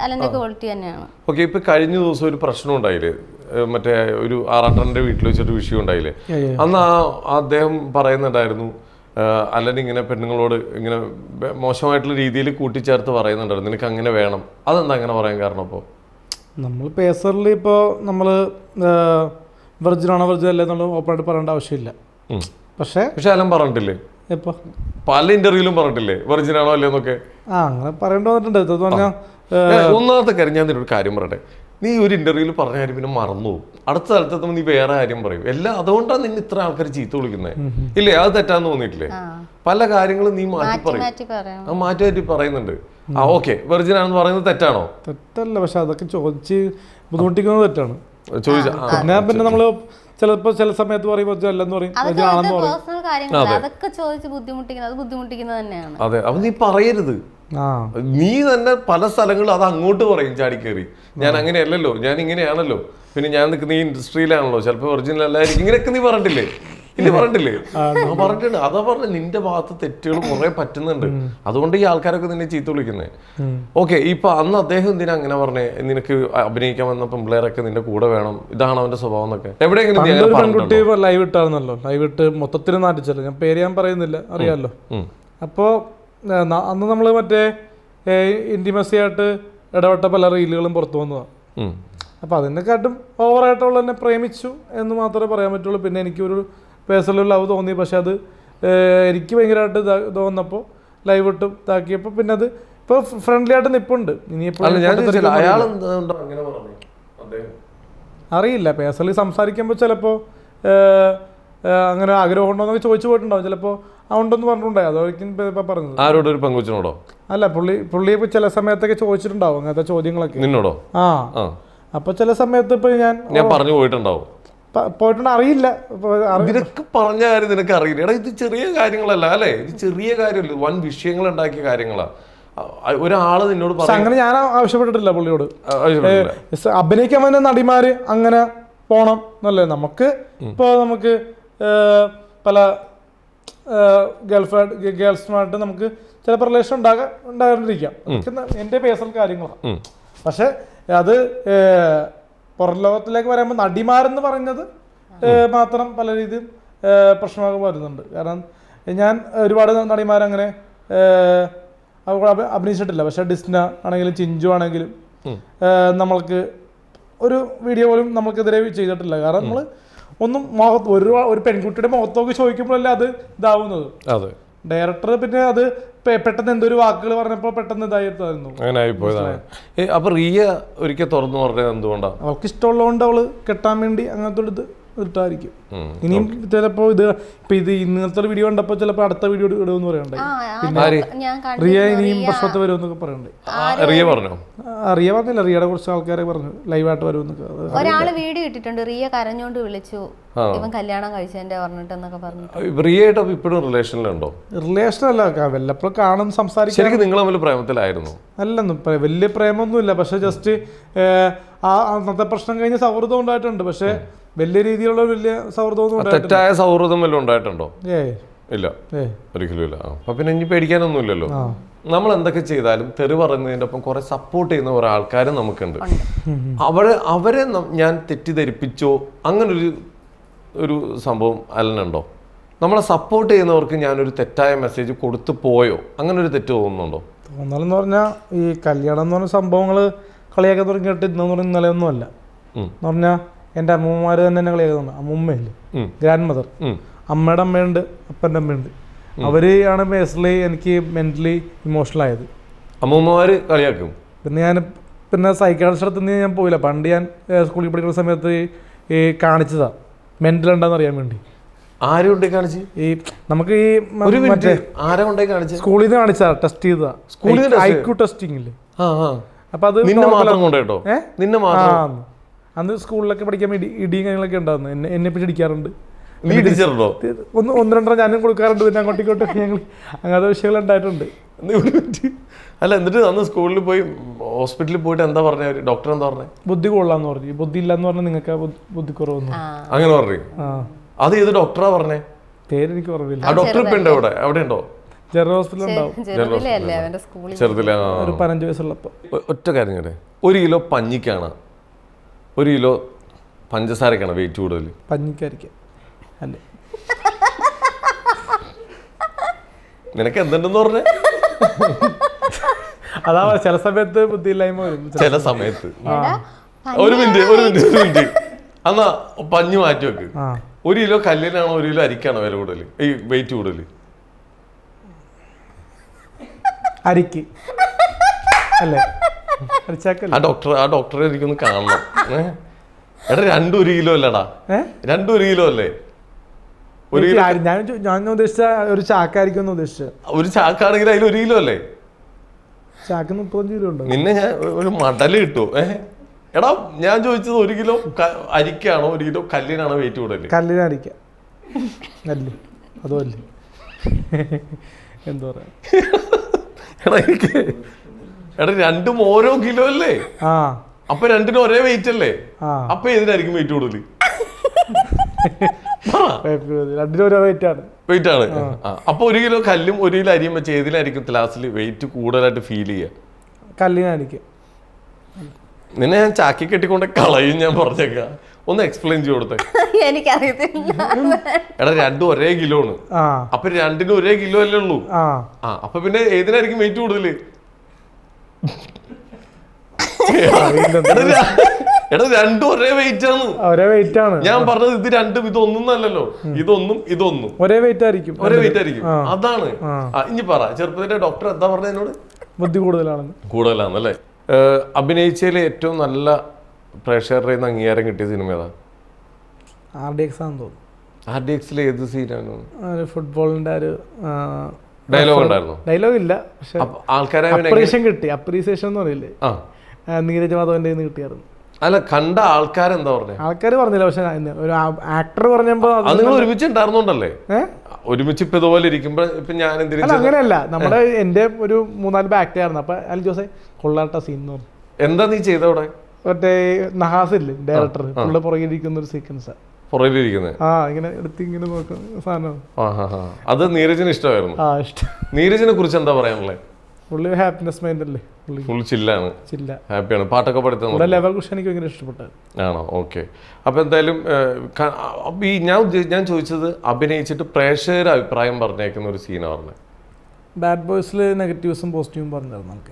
അലന്റെ ക്വാളിറ്റി തന്നെയാണ്. ഇപ്പൊ കഴിഞ്ഞ ദിവസം ഒരു പ്രശ്നം ഉണ്ടായില്ലേ മറ്റേ ഒരു ആറാട്ടന്റെ വീട്ടിൽ വെച്ചിട്ട് വിഷയം ഉണ്ടായില്ലേ, അന്ന് അദ്ദേഹം പറയുന്നുണ്ടായിരുന്നു അല്ലൻ ഇങ്ങനെ പെണ്ണുങ്ങളോട് ഇങ്ങനെ മോശമായിട്ടുള്ള രീതിയിൽ കൂട്ടിച്ചേർത്ത് പറയുന്നുണ്ടായിരുന്നു, നിനക്ക് അങ്ങനെ വേണം. അതെന്താ അങ്ങനെ പറയാൻ കാരണം? അപ്പോൾ നമ്മൾ പേസറിൽ ഇപ്പോൾ നമ്മൾ വെർജിനാണോ വെർജിൻ അല്ലേ എന്നുള്ള ഓപ്പണായിട്ട് പറയേണ്ട ആവശ്യമില്ല. പക്ഷേ അലൻ പറഞ്ഞിട്ടില്ലേ, ഇപ്പോൾ പല ഇന്റർവ്യൂലും പറഞ്ഞിട്ടില്ലേ വെർജിനാണോ അല്ലേന്നൊക്കെ? അങ്ങനെ പറയേണ്ടി വന്നിട്ടുണ്ട്. പറഞ്ഞാൽ ഒന്നാമത്തെ കാര്യം ഞാൻ നിന്നൊരു കാര്യം പറയട്ടെ, നീ ഒരു ഇന്റർവ്യൂവിൽ പറഞ്ഞ കാര്യം പിന്നെ മറന്നു പോകും, അടുത്ത സ്ഥലത്തെത്തുമ്പോൾ നീ വേറെ കാര്യം പറയും. എല്ലാം അതുകൊണ്ടാണ് നിന്നെ ഇത്ര ആൾക്കാർ ചീത്ത വിളിക്കുന്നത് ഇല്ലേ? അത് തെറ്റാന്ന് തോന്നിയിട്ടില്ലേ? പല കാര്യങ്ങളും നീ മാറ്റി പറയും, മാറ്റി പറയുന്നുണ്ട്. ഓക്കെ, വെർജിൻ ആണെന്ന് പറയുന്നത് തെറ്റാണോ? തെറ്റല്ല, പക്ഷെ അതൊക്കെ ചോദിച്ച് ബുദ്ധിമുട്ടിക്കുന്നത് തെറ്റാണ്. പിന്നെ നമ്മള് ചിലപ്പോ ചില സമയത്ത് പറയും അല്ലെന്ന് പറയും, അതൊക്കെ ചോദിച്ച് ബുദ്ധിമുട്ടിക്കുന്നത് തന്നെയാണ്. അതെ, അപ്പൊ നീ പറയരുത്. നീ തന്നെ പല സ്ഥലങ്ങളും അത് അങ്ങോട്ട് പറയും ചാടി കയറി, ഞാൻ അങ്ങനെയല്ലല്ലോ, ഞാൻ ഇങ്ങനെയാണല്ലോ, പിന്നെ ഞാൻ നിൽക്കുന്ന ഈ ഇൻഡസ്ട്രിയിലാണല്ലോ, ചിലപ്പോൾ ഒറിജിനൽ അല്ലായിരിക്കും, ഇങ്ങനെയൊക്കെ നീ പറഞ്ഞിട്ടില്ലേ? ഇല്ല പറഞ്ഞിട്ടില്ലേ? പറഞ്ഞിട്ടുണ്ട്. അതാ പറഞ്ഞ നിന്റെ ഭാഗത്ത് തെറ്റുകൾ കുറെ പറ്റുന്നുണ്ട്, അതുകൊണ്ട് ഈ ആൾക്കാരൊക്കെ നിന്നെ ചീത്ത വിളിക്കുന്നത്. ഓക്കെ, ഇപ്പൊ അന്ന് അദ്ദേഹം എന്തിനാ അങ്ങനെ പറഞ്ഞേ, നിനക്ക് അഭിനയിക്കാൻ വന്ന പെമ്പിളേരൊക്കെ നിന്റെ കൂടെ വേണം, ഇതാണ് അവന്റെ സ്വഭാവം എന്നൊക്കെ എവിടെയെങ്കിലും പെൺകുട്ടി ലൈവ് ഇട്ടായിരുന്നല്ലോ, ലൈവ് ഇട്ട് മൊത്തത്തിൽ നാട്ടിച്ചല്ലോ, ഞാൻ പേര് ഞാൻ പറയുന്നില്ല, അറിയാമല്ലോ. അപ്പോൾ അന്ന് നമ്മൾ മറ്റേ ഇൻറ്റിമസി ആയിട്ട് ഇടപെട്ട പല റീലുകളും പുറത്തു വന്നതാണ്. അപ്പോൾ അതിനെക്കാട്ടും ഓവറായിട്ടുള്ള എന്നെ പ്രേമിച്ചു എന്ന് മാത്രമേ പറയാൻ പറ്റുള്ളൂ. പിന്നെ എനിക്കൊരു പേഴ്സണൽ ലവ് തോന്നി, പക്ഷെ അത് എനിക്ക് ഭയങ്കരമായിട്ട് തോന്നപ്പോൾ ലൈവ് ഇട്ടും ഇതാക്കിയപ്പോൾ പിന്നെ അത് ഇപ്പോൾ ഫ്രണ്ട്ലി ആയിട്ട് നിൽപ്പുണ്ട്. ഇനിയിപ്പോൾ അറിയില്ല, പേഴ്സണലി സംസാരിക്കുമ്പോൾ ചിലപ്പോൾ അങ്ങനെ ആഗ്രഹം ഉണ്ടോ എന്നൊക്കെ ചോദിച്ചു പോയിട്ടുണ്ടാവും, ചിലപ്പോൾ ഉണ്ടെന്ന് പറഞ്ഞിട്ടുണ്ടായി, അതായിരിക്കും ഇപ്പം പറഞ്ഞത്. ആരോട്? ഒരു പെങ്കുച്ചിനോടോ? അല്ല, പുള്ളി ഇപ്പോൾ ചില സമയത്തൊക്കെ ചോദിച്ചിട്ടുണ്ടാവും അങ്ങനത്തെ ചോദ്യങ്ങളൊക്കെ. നിന്നോടോ? അപ്പോൾ ചില സമയത്ത് ഇപ്പോൾ ഞാൻ പറഞ്ഞു പോയിട്ടുണ്ടാവും, പോയിട്ടുണ്ട്, അറിയില്ല. നിനക്ക് പറഞ്ഞ കാര്യം നിനക്ക് അറിയില്ല. എടാ, ഇത് ചെറിയ കാര്യങ്ങളല്ല അല്ലേ, ഇത് ചെറിയ കാര്യമല്ല, വൻ വിഷയങ്ങൾ ഉണ്ടാക്കിയ കാര്യങ്ങളാ. ഒരാള് നിന്നോട് അങ്ങനെ ഞാൻ ആവശ്യപ്പെട്ടിട്ടില്ല പുള്ളിയോട്. അഭിനയിക്കാൻ വന്ന നടിമാര് അങ്ങനെ പോണം എന്നല്ലേ, നമുക്ക് ഇപ്പോൾ നമുക്ക് പല ഗേൾസുമായിട്ട് നമുക്ക് ചിലപ്പോൾ റിലേഷൻ ഉണ്ടാകാണ്ടിരിക്കാം, എൻ്റെ പേഴ്സണൽ കാര്യങ്ങളാണ്. പക്ഷെ അത് പുറം ലോകത്തിലേക്ക് വരുമ്പോൾ നടിമാരെന്ന് പറഞ്ഞത് മാത്രം പല രീതിയും പ്രശ്നമാക്കി വരുന്നുണ്ട്. കാരണം ഞാൻ ഒരുപാട് നടിമാരങ്ങനെ അഭിനയിച്ചിട്ടില്ല, പക്ഷെ ഡിസ്ന ആണെങ്കിലും ചിഞ്ചു ആണെങ്കിലും നമ്മൾക്ക് ഒരു വീഡിയോ പോലും നമ്മൾക്കെതിരെ ചെയ്തിട്ടില്ല. കാരണം നമ്മൾ ഒന്നും ഒരു പെൺകുട്ടിയുടെ മുഖത്തൊക്കെ ചോദിക്കുമ്പോഴല്ലേ അത് ഇതാവുന്നത്. ഡയറക്ടർ പിന്നെ അത് പെട്ടെന്ന് എന്തൊരു വാക്കുകൾ പറഞ്ഞപ്പോൾ പെട്ടെന്ന് ഇതായിരുന്നു, അങ്ങനെ ആയിപ്പോയതാണ്. അപ്പൊ റിയ ഒരിക്കൽ തുറന്നു പറഞ്ഞത് എന്തുകൊണ്ടാണ്? അവൾക്ക് ഇഷ്ടമുള്ളതുകൊണ്ട് അവള് കെട്ടാൻ വേണ്ടി അങ്ങനത്തെ ഒരു ഇത് ഇട്ടായിരിക്കും. ഇനിയും ചിലപ്പോ ഇത് ഇന്നത്തെ ഒരു വീഡിയോ കണ്ടപ്പോ ചിലപ്പോ അടുത്ത വീഡിയോ ഇടുമെന്ന് പറയണ്ടേ, റിയ ഇനിയും പ്രശ്നത്തിൽ വരുമെന്നൊക്കെ പറയണ്ടേ. റിയ പറഞ്ഞോ? റിയ പറഞ്ഞില്ല, റിയയുടെ കുറച്ച് ആൾക്കാരെ പറഞ്ഞു ലൈവായിട്ട് വരുമെന്നൊക്കെ. ഒരാള് വീഡിയോ ഇട്ടിട്ടുണ്ട്, റിയ കരഞ്ഞോണ്ട് വിളിച്ചു, ഇവൻ കല്യാണം കഴിച്ചതിന്റെ പറഞ്ഞിട്ടെന്നൊക്കെ പറഞ്ഞു. റിയയായിട്ട് ഇപ്പോഴും റിലേഷനിലുണ്ടോ? റിലേഷൻ അല്ല, വല്ലപ്പോഴും കാണും, സംസാരിക്കും. ശരിക്കും നിങ്ങൾ തമ്മിൽ പ്രേമത്തിലായിരുന്നു? അല്ലെന്നും വലിയ പ്രേമൊന്നുമില്ല, പക്ഷെ ജസ്റ്റ് അന്നത്തെ പ്രശ്നം കഴിഞ്ഞ് സൗഹൃദം ഉണ്ടായിട്ടുണ്ട്, പക്ഷെ വലിയ രീതിയിലുള്ള വലിയ സൗഹൃദം. തെറ്റായ സൗഹൃദം വല്ലതും ഉണ്ടായിട്ടുണ്ടോ? ഇല്ല, ഒരിക്കലും ഇല്ല. അപ്പൊ പിന്നെ ഇനി പേടിക്കാനൊന്നും ഇല്ലല്ലോ. നമ്മൾ എന്തൊക്കെ ചെയ്താലും തെറി പറയുന്നതിൻ്റെ ഒപ്പം കുറെ സപ്പോർട്ട് ചെയ്യുന്ന കുറെ ആൾക്കാരും നമുക്കുണ്ട്. അവരെ ഞാൻ തെറ്റിദ്ധരിപ്പിച്ചോ അങ്ങനൊരു സംഭവം അല്ലെന്നുണ്ടോ? നമ്മളെ സപ്പോർട്ട് ചെയ്യുന്നവർക്ക് ഞാനൊരു തെറ്റായ മെസ്സേജ് കൊടുത്തു പോയോ, അങ്ങനെ ഒരു തെറ്റ് തോന്നുന്നുണ്ടോ? തോന്നലെന്ന് പറഞ്ഞാൽ ഈ കല്യാണം എന്ന് പറഞ്ഞ സംഭവങ്ങൾ കളിയാക്കാൻ തുടങ്ങിയിട്ട് ഇന്നെന്ന് പറഞ്ഞ ഇന്നലെയൊന്നും അല്ല. എന്ന് പറഞ്ഞാൽ എൻ്റെ അമ്മൂമ്മമാർ തന്നെ കളിയാക്കുന്നുണ്ട്. അമ്മൂമ്മയില്ലേ, ഗ്രാൻഡ് മദർ, അമ്മയുടെ അമ്മയുണ്ട്, അപ്പൻ്റെ അമ്മയുണ്ട്. അവര് ആണ് പേഴ്സണലി എനിക്ക് മെന്റലി ഇമോഷണൽ ആയത്. അമ്മൂമ്മമാര് കളിയാക്കും. പിന്നെ സൈക്കാട്രിസ്റ്റ് അടുത്ത് ഞാൻ പോയില്ല. പണ്ട് ഞാൻ സ്കൂളിൽ പഠിക്കുന്ന സമയത്ത് ഈ കാണിച്ചതാ മെന്റൽ ഉണ്ടെന്ന് അറിയാൻ വേണ്ടി. ആരും കൊണ്ടേ കാണിച്ച്? ഈ നമുക്ക് ഈ സ്കൂളിൽ നിന്ന് കാണിച്ചതാ, ടെസ്റ്റ് ചെയ്തതാ, ഐക്യു ടെസ്റ്റിംഗ് ഇല്ലേ. അപ്പൊ അത് അന്ന് സ്കൂളിലൊക്കെ പഠിക്കാൻ ഇടിയും കാര്യങ്ങളൊക്കെ ഉണ്ടായിരുന്നു. എന്നെ പറ്റി ഇടിക്കാറുണ്ട്, ഒന്ന് രണ്ടെണ്ണം ഞാനും കൊടുക്കാറുണ്ട്. പിന്നെ അങ്ങോട്ടിങ്ങോട്ടും ഞങ്ങൾ അങ്ങനത്തെ വിഷയങ്ങൾ ഉണ്ടായിട്ടുണ്ട്. അല്ല, എന്നിട്ട് അന്ന് സ്കൂളിൽ പോയി ഹോസ്പിറ്റലിൽ പോയിട്ട് എന്താ പറഞ്ഞ ഡോക്ടർ? എന്താ പറഞ്ഞത്? ബുദ്ധി കൊള്ളാന്ന് പറഞ്ഞു. ബുദ്ധി ഇല്ലാന്ന് പറഞ്ഞാൽ നിങ്ങൾക്ക് ബുദ്ധിക്കുറവൊന്നും അങ്ങനെ പറഞ്ഞു. അത് ഏത് ഡോക്ടറാ പറഞ്ഞേ? പേര് എനിക്ക് ഓർമ്മയില്ല. ആ ഡോക്ടർ ഇപ്പൊ ഉണ്ടോ ഇവിടെ? എവിടെ ഉണ്ടോ? ജനറൽ ഹോസ്പിറ്റൽ ഉണ്ടാവും, ചെറുതിലെ. ഒരു 15 വയസ്സുള്ളപ്പോ. ഒറ്റ കാര്യം കേട്ടെ, 1 കിലോ പഞ്ഞിക്കാണ് 1 കിലോ പഞ്ചസാരക്കാണ് വെയിറ്റ് കൂടുതൽ? പഞ്ഞിക്കായിരിക്കും അല്ലേ? നിനക്ക് എന്തുണ്ടെന്ന് പറഞ്ഞേ? അതാ ചില സമയത്ത് ബുദ്ധിയില്ലായ്മ വരും. ചില സമയത്ത്. ഒരു മിനിറ്റ് എന്നാ പഞ്ഞു മാറ്റി വെക്ക്. 1 കിലോ കല്ലിനാണോ 1 കിലോ അരിക്കാണോ വില കൂടുതൽ, ഈ വെയിറ്റ് കൂടുതൽ? അരിക്ക് അല്ലേ? ആ ഡോക്ടറെ എനിക്കൊന്ന് കാണണം. എടാ 2 1 കിലോ അല്ലടാ, 2 1 കിലോ അല്ലേ? ഞാൻ ഉദ്ദേശിച്ച ഒരു ചാക്കായിരിക്കും ഉദ്ദേശിച്ചത്. ഒരു ചാക്കാണെങ്കിൽ അതിൽ 1 കിലോ അല്ലേ? ചാക്ക് 35 കിലോ ഉണ്ട്. നിന്നെ ഞാൻ ഒരു മടല് കിട്ടുമോ? എടാ ഞാൻ ചോദിച്ചത് 1 കിലോ അരിക്കാണോ 1 കിലോ കല്ലിനാണോ വെയിറ്റ് കൂടുതൽ? കല്ലിനരിക്ക അല്ലേ? അതോ അല്ലേ? എന്താ പറയാ? എടാ രണ്ടും ഓരോ കിലോ അല്ലേ? അപ്പൊ രണ്ടിനും ഒരേ വെയിറ്റ് അല്ലേ? അപ്പൊ ഏതിനായിരിക്കും വെയിറ്റ് കൂടുതൽ? രണ്ടിനും ഓരോ വെയിറ്റ് ആണ്. അപ്പൊ 1 കിലോ കല്ലും 1 കിലോ അരിയും വെച്ച് ഏതിനായിരിക്കും ലാസ്റ്റിൽ വെയിറ്റ് കൂടുതലായിട്ട് ഫീൽ ചെയ്യുക? കല്ലിനായിരിക്കും. നിന്നെ ഞാൻ ചാക്കി കെട്ടിക്കൊണ്ട് കളയും ഞാൻ പറഞ്ഞേക്കാം. ഒന്ന് എക്സ്പ്ലെയിൻ ചെയ്ത് കൊടുത്തേ. എനിക്കറിയത്തില്ല. എടാ രണ്ടും ഒരേ കിലോ ആണ്. അപ്പൊ രണ്ടിനും ഒരേ കിലോ അല്ലേ ഉള്ളൂ? അപ്പൊ പിന്നെ ഏതിനായിരിക്കും വെയിറ്റ് കൂടുതൽ? എടാ രണ്ടും ഒരേ വെയിറ്റ് ആണ്. ഒരേ വെയിറ്റ് ആണ് ഞാൻ പറഞ്ഞത്. ഇത് രണ്ടും ഇതൊന്നും അല്ലല്ലോ. ഇതൊന്നും ഒരേ വെയിറ്റ് ആയിരിക്കും. അതാണ്. ഇനി പറ, ചെറുപ്പത്തിന്റെ ഡോക്ടർ എന്താ പറഞ്ഞ എന്നോട്? ബുദ്ധി കൂടുതലാണെന്നല്ലേ? അഭിനയിച്ചതിൽ ഏറ്റവും നല്ല പ്രേക്ഷകരുടെ അംഗീകാരം കിട്ടിയ സിനിമ ഏതാ? RDX ആണെന്ന് തോന്നുന്നു. RDXൽ ഏത് സീനാണ്? ഫുട്ബോളിന്റെ ഒരു ഡയലോഗ് ഉണ്ടായിരുന്നു. ഡയലോഗ് ഇല്ല, പക്ഷെ ആൾക്കാരെ അപ്രീസിയേഷൻ എന്ന് പറയില്ലേ, നീരജ് മാധവന്റെ കിട്ടിയായിരുന്നു. അല്ല, കണ്ട ആൾക്കാരെന്താ പറഞ്ഞ? ആൾക്കാർ പറഞ്ഞില്ല, പക്ഷെ ഒരു ആക്ടർ പറഞ്ഞപ്പോ നിങ്ങൾ ഒരുമിച്ച് ഉണ്ടായിരുന്നോണ്ടല്ലേ? ഒരുമിച്ച് ഇപ്പൊ ഇതുപോലെ ഇരിക്കുമ്പോ ഇപ്പൊ ഞാൻ അങ്ങനെയല്ല, നമ്മുടെ എന്റെ ഒരു 3-4 ആക്ട് ആയിരുന്നു. അപ്പൊ അല്ല ജോസെ കൊള്ളാട്ട സീൻ എന്ന് പറഞ്ഞു. എന്താ നീ ചെയ്തവിടെ? മറ്റേ നഹാസ് ഇല്ലേ ഡയറക്ടർ, പുള്ളിയുടെ പുറകിലിരിക്കുന്ന ഒരു സീക്വൻസാ. പുറകിലിരിക്കുന്നത് ഇങ്ങനെ എടുത്ത് ഇങ്ങനെ നോക്കുന്ന സാധനം. അത് നീരജിന് ഇഷ്ടമായിരുന്നു. ഇഷ്ടം. നീരജിനെ കുറിച്ച് എന്താ പറയാനുള്ളത്? പുള്ളി ഹാപ്പിനെസ് മൈൻഡ് അല്ലേ, ഫുൾ ചില്ലാണ്, ഹാപ്പിയാണ്. പാട്ടൊക്കെ പഠിത്തം ലെവൽ കുഷൻ എനിക്ക് ഭയങ്കര ഇഷ്ടപ്പെട്ടു. ആണോ? ഓക്കെ. അപ്പൊ എന്തായാലും ഈ ഞാൻ ചോദിച്ചത് അഭിനയിച്ചിട്ട് പ്രേക്ഷകരുടെ അഭിപ്രായം പറഞ്ഞേക്കുന്ന ഒരു സീനാണ് പറഞ്ഞത്. ബാഡ് ബോയ്സില് നെഗറ്റീവ്സും പോസിറ്റീവും പറഞ്ഞിട്ടുണ്ട്.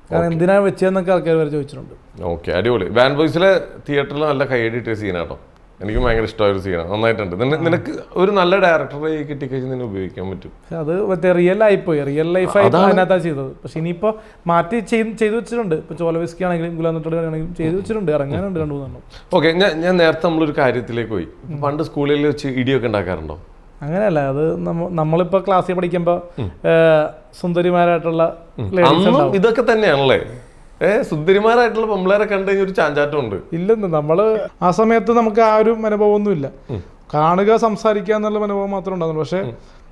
കാരണം എന്തിനാ വെച്ചതെന്നൊക്കെ ആൾക്കാർ വരെ ചോദിച്ചിട്ടുണ്ട്. ഓക്കെ, അടിപൊളി. ബാഡ് ബോയ്സിലെ തിയേറ്ററിൽ നല്ല കൈയടിയിട്ട സീനാട്ടോ. എനിക്ക് ഭയങ്കര ഇഷ്ടമായ ഒരു സീനാണ്. നന്നായിട്ടുണ്ട്. നിനക്ക് ഒരു നല്ല ഡയറക്ടറെ കിട്ടിക്കഴിഞ്ഞാൽ നിന്നെ ഉപയോഗിക്കാൻ പറ്റും. അത് മറ്റേ റിയൽ ആയിപ്പോയി, റിയൽ ലൈഫായിട്ട് അതിനകത്താണ് ചെയ്തത്. പക്ഷെ ഇനിയിപ്പോൾ മാറ്റി ചെയ്തു വെച്ചിട്ടുണ്ട്. ഇപ്പോൾ ചോലവിസ്കി ആണെങ്കിലും ഗുലാനത്തോട് ആണെങ്കിലും ചെയ്തു വെച്ചിട്ടുണ്ട്, ഇറങ്ങാനുണ്ട് 2-3. ഓക്കെ, ഞാൻ നേരത്തെ നമ്മളൊരു കാര്യത്തിലേക്ക് പോയി. പണ്ട് സ്കൂളിൽ വെച്ച് ഇടിയൊക്കെ ഉണ്ടാക്കാറുണ്ടോ? അങ്ങനെയല്ല, അത് നമ്മളിപ്പോൾ ക്ലാസ്സിൽ പഠിക്കുമ്പോൾ സുന്ദരിമാരായിട്ടുള്ള ഇതൊക്കെ തന്നെയാണല്ലേ? സുന്ദരിമാരായിട്ടുള്ള പെമ്പിളേരെ കണ്ടു കഴിഞ്ഞാൽ ഒരു ചാഞ്ചാട്ടം ഉണ്ട്. ഇല്ലെന്ന് നമ്മള് ആ സമയത്ത് നമുക്ക് ആ ഒരു മനോഭാവമൊന്നുമില്ല. കാണുക, സംസാരിക്കുക എന്നുള്ള മനോഭാവം മാത്രമേ ഉണ്ടാകുന്നുള്ളൂ. പക്ഷെ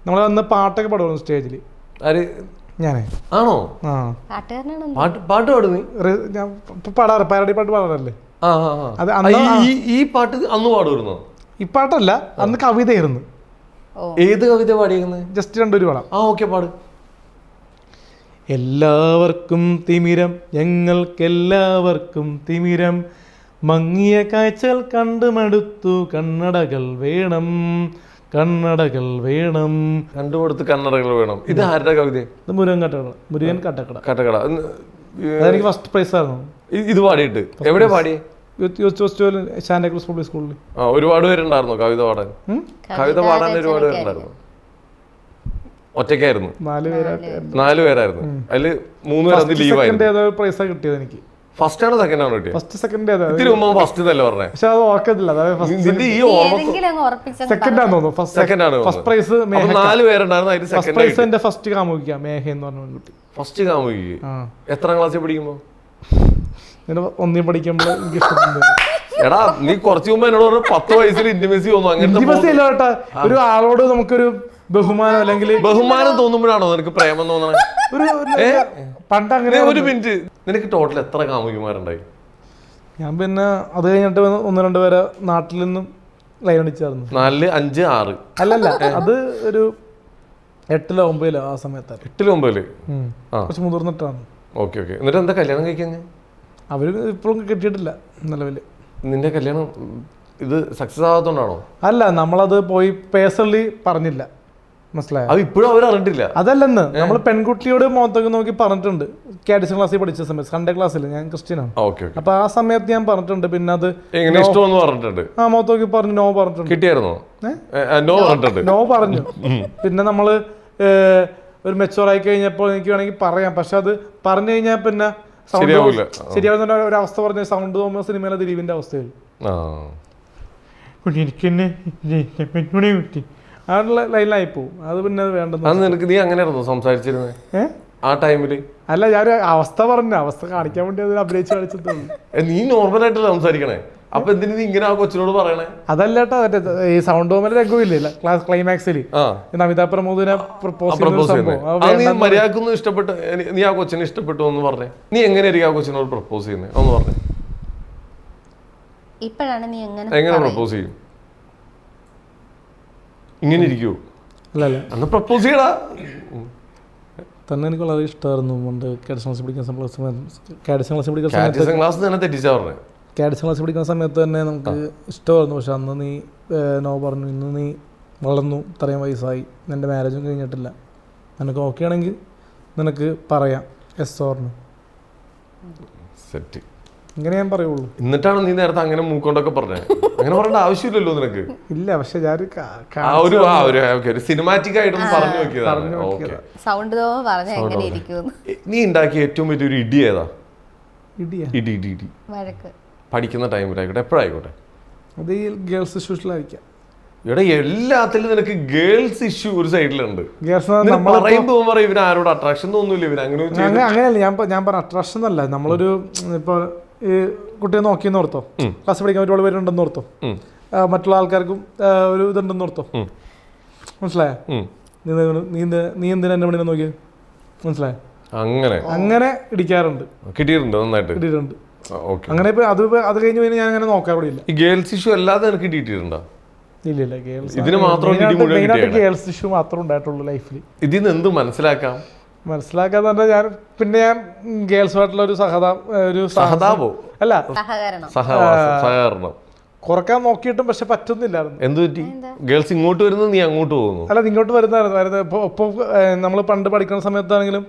നമ്മൾ അന്ന് പാട്ടൊക്കെ പാടുന്നു സ്റ്റേജിൽ. ഞാനേ ആണോ? പാട്ട് പാടുന്നു? ഞാൻ പാടാറ്, പാരഡി പാട്ട് പാടാറല്ലേ. ഈ പാട്ട് അന്ന് പാടുമായിരുന്നോ? ഈ പാട്ടല്ല, അന്ന് കവിതയായിരുന്നു. ഏത് കവിത പാടിയിരുന്നത്? ജസ്റ്റ് 2 പാടാം. ഓക്കെ, പാട്. എല്ലാവർക്കും തിമിരം, ഞങ്ങൾക്കെല്ലാവർക്കും തിമിരം, മങ്ങിയ കാഴ്ചകൾ കണ്ടുമടുത്തു, കണ്ണടകൾ വേണം, കണ്ണടകൾ വേണം. കണ്ടുകൊടുത്ത് കണ്ണടകൾ വേണം. ഇത് ആരുടെ കവിത? മുരുകൻ കട്ടക്കട. അതെനിക്ക് ഫസ്റ്റ് പ്രൈസ് ആയിരുന്നു. ഇത് പാടിയിട്ട് എവിടെ പാടി? സാന്റാക്രൂസ് പബ്ലിക് സ്കൂളിൽ. ഒരുപാട് പേരുണ്ടായിരുന്നു കവിത പാടാൻ? കവിത പാടാൻ ഒരുപാട് പേരുണ്ടായിരുന്നു? ഒറ്റയ്ക്കായിരുന്നു? 4 പേരായിരുന്നു. അതില് 3 പേര് ലീവായിരുന്നു. പ്രൈസാ കിട്ടിയത് എനിക്ക്. ഫസ്റ്റ് ആണോ സെക്കൻഡ് ആണോ കിട്ടിയത്? ഫസ്റ്റ് സെക്കൻഡ് ഇതിന് മുമ്പ് ഫസ്റ്റ് തന്നെ പറഞ്ഞേ. പക്ഷെ അത് ഓർക്കത്തില്ല. സെക്കൻഡ് ആണെന്ന് തോന്നുന്നു. ഫസ്റ്റ് പ്രൈസ് 4 പേരുണ്ടായിരുന്നു. അതിൽ സെക്കൻഡ് പ്രൈസ് എന്റെ ഫസ്റ്റ് കാമുകിക്ക മേഘ എന്ന് പറഞ്ഞ കുട്ടി. ഫസ്റ്റ് കാമുകി എത്രാം ക്ലാസ്സിൽ പഠിക്കുമ്പോ? 1 പഠിക്കുമ്പോൾ എനിക്ക് ഇഷ്ടപ്പെട്ടു. എടാ നീ കുറച്ചു മുമ്പ് എന്നോട് 10 വയസ്സിൽ ഇന്റിമസി തോന്നുന്നു. അങ്ങനത്തെ ഒരു ആളോട് നമുക്കൊരു ബഹുമാനം, അല്ലെങ്കിൽ ബഹുമാനം തോന്നുമ്പോഴാണോ നിനക്ക് പ്രേമം തോന്നണേ? പണ്ട് അങ്ങനെ. ഒരു മിനിറ്റ്, നിനക്ക് ടോട്ടൽ എത്ര കാമുകിമാരുണ്ടായി? ഞാൻ പിന്നെ അത് കഴിഞ്ഞിട്ട് 1-2 പേരെ നാട്ടിൽ നിന്നും ലൈൻ അടിച്ചായിരുന്നു. 4, 5, 6 അല്ലല്ല, അത് ഒരു 8-ലോ 9-ലോ ആ സമയത്ത്. 8-ലോ 9-ലോ? കുറച്ച് മുതിർന്നിട്ടാണ്. ഓക്കെ. എന്നിട്ട് എന്താ കല്യാണം കഴിക്കാൻ? അവര് ഇപ്പോഴും കിട്ടിയിട്ടില്ല നിലവില്. നിന്റെ കല്യാണം ഇത് സക്സസ് ആവാത്തോണ്ടാണോ? അല്ല, നമ്മളത് പോയി പേഴ്സണലി പറഞ്ഞില്ല, മനസ്സിലായോ? അത് ഇപ്പോഴും അവർ അറിഞ്ഞിട്ടില്ല. അതല്ലെന്ന് നമ്മൾ പെൺകുട്ടിയോട് മുഖത്തൊക്കെ നോക്കി പറഞ്ഞിട്ടുണ്ട്. കാഡിഷൻ ക്ലാസ്സിൽ പഠിച്ച സമയത്ത്, സൺഡേ ക്ലാസ്സിൽ, ഞാൻ ക്രിസ്ത്യനാണ്. അപ്പൊ ആ സമയത്ത് ഞാൻ പറഞ്ഞിട്ടുണ്ട്. പിന്നെ അത് എങ്ങനെ ഇഷ്ടമെന്ന് പറഞ്ഞിട്ടുണ്ട്. ആ മുഖത്ത് നോക്കി പറഞ്ഞു, നോ പറഞ്ഞിട്ടുണ്ട്. കിട്ടിയായിരുന്നോ? നോ പറഞ്ഞിട്ടുണ്ട്. നോ പറഞ്ഞു. പിന്നെ നമ്മള് ഒരു മെച്ചൂർ ആയി കഴിഞ്ഞപ്പോൾ എനിക്ക് വേണമെങ്കിൽ പറയാം, പക്ഷെ അത് പറഞ്ഞു കഴിഞ്ഞാൽ പിന്നെ ശരിയാവുന്ന ഒരു അവസ്ഥ പറഞ്ഞ സൗണ്ട് തോന്നുന്ന സിനിമയിലെ ദിലീപിന്റെ അവസ്ഥയായി. എനിക്ക് തന്നെ ആ ലൈനിലായി പോവും. അത് പിന്നെ വേണ്ടത്. നീ അങ്ങനെയായിരുന്നോ സംസാരിച്ചിരുന്നേ ആ ടൈമില്? അല്ല, ഞാൻ അവസ്ഥ പറഞ്ഞു, അവസ്ഥ കാണിക്കാൻ വേണ്ടി അതിൽ അഭിനയിച്ച് കളിച്ചത്. നീ നോർമലായിട്ടല്ല സംസാരിക്കണേ, അപ്പൊ എന്തിനു നീ ഇങ്ങനെ ആ കൊച്ചിനോട് പറയണേ? അതല്ലേട്ടാ, മറ്റേ ഈ സൗണ്ട് ഓമന രംഗമില്ലേ ക്ലൈമാക്സിൽ നമിത പ്രമോദിനെ മര്യാദക്കൊന്നും ഇഷ്ടപ്പെട്ടു, നീ ആ കൊച്ചിനെ ഇഷ്ടപ്പെട്ടു എന്ന് പറഞ്ഞേ. നീ എങ്ങനെയായിരിക്കും ആ കൊച്ചിനോട് പ്രപ്പോസ് ചെയ്യുന്നത് ഒന്ന് പറഞ്ഞേ. ഇപ്പോഴാണ് നീ എങ്ങനെ പ്രപ്പോസ് ചെയ്യും? ഇങ്ങനെ ഇരിക്കൂ? അല്ലല്ല, അന്ന് പ്രപ്പോസ് ചെയ്യടാ. തന്നെ എനിക്ക് വളരെ ഇഷ്ടമായിരുന്നു പണ്ട് കാഡിഷൻ ക്ലാസ് പഠിക്കുന്ന സമയത്ത് തന്നെ നമുക്ക് ഇഷ്ടമായിരുന്നു. പക്ഷെ അന്ന് നീ നോ പറഞ്ഞു. ഇന്ന് നീ വളർന്നു, ഇത്രയും വയസ്സായി, നിൻ്റെ മാരേജും കഴിഞ്ഞിട്ടില്ല. നിനക്ക് ഓക്കെ ആണെങ്കിൽ നിനക്ക് പറയാം യെസ് ഓർന്ന്. സെറ്റ്. ഇങ്ങനെ ഞാൻ പറയുള്ളൂ. എന്നിട്ടാണ് നീ നേരത്തെ അങ്ങനെ മൂക്കൊണ്ടൊക്കെ പറഞ്ഞത്? അങ്ങനെ പറയേണ്ട ആവശ്യമില്ലല്ലോ നിനക്ക്. ഇല്ല, പക്ഷെ ഞാൻ സിനിമാറ്റിക് ആയിട്ടൊന്ന് പറഞ്ഞു നോക്കിയതാണ്. നീ ഉണ്ടാക്കിയ ഏറ്റവും വലിയൊരു ഇടി ഏതാ? ഇടി പഠിക്കുന്ന ടൈമിലായിക്കോട്ടെ, എപ്പോഴായിക്കോട്ടെ. അത് ഈ ഗേൾസ് ഇഷ്യൂസിലായിരിക്കാം. ഇവിടെ എല്ലാത്തിലും നിനക്ക് ഗേൾസ് ഇഷ്യൂ ഒരു സൈഡിലുണ്ട്. പറയുമ്പോ ഇവന് ആരോട് അട്രാക്ഷൻ തോന്നൂല, ഇവര് അങ്ങനെയല്ല. ഞാൻ പറഞ്ഞ അട്രാക്ഷൻ അല്ല. നമ്മളൊരു ഇപ്പൊ ഈ കുട്ടിയെ നോക്കിയെന്ന് ഓർത്തോ, ക്ലാസ് പഠിക്കാൻ ഒരുപാട് പേരുണ്ടെന്ന് ഓർത്തോ, മറ്റുള്ള ആൾക്കാർക്കും ഒരു ഇതുണ്ടെന്ന് ഓർത്തോ, മനസ്സിലായോ? നീ എന്തിനാ എന്നെ പണിനെ നോക്കിയത്? മനസ്സിലായോ? അങ്ങനെ ഇടിക്കാറുണ്ട്. കിട്ടിയിട്ടുണ്ട്, നന്നായിട്ട് കിട്ടിയിട്ടുണ്ട്. അങ്ങനെ ഇപ്പൊ അത് കഴിഞ്ഞ് പിന്നെ ഞാൻ അങ്ങനെ നോക്കാറില്ല. ഈ ഗേൾസ് ഇഷ്യൂ അല്ലാതെ എനിക്ക് കിട്ടിയിട്ടുണ്ടോ? ഇല്ല, ഗേൾസ് ഗേൾസ് ഇഷ്യൂ മാത്രമേ ഉണ്ടായിട്ടുള്ളൂ ലൈഫിൽ. ഇതിന്ന് എന്ത് മനസ്സിലാക്കാന്ന് പറഞ്ഞാൽ ഞാൻ ഗേൾസുമായിട്ടുള്ള ഒരു സഹതാപോ അല്ല സഹകരണം കുറക്കാൻ നോക്കിയിട്ടും പക്ഷെ പറ്റുന്നില്ലായിരുന്നു. എന്ത് പറ്റി? ഗേൾസ് ഇങ്ങോട്ട് വരുന്നു, നീ അങ്ങോട്ട് പോകുന്നു? അല്ല, ഇങ്ങോട്ട് വരുന്നായിരുന്നു. ഒപ്പം നമ്മൾ പണ്ട് പഠിക്കുന്ന സമയത്താണെങ്കിലും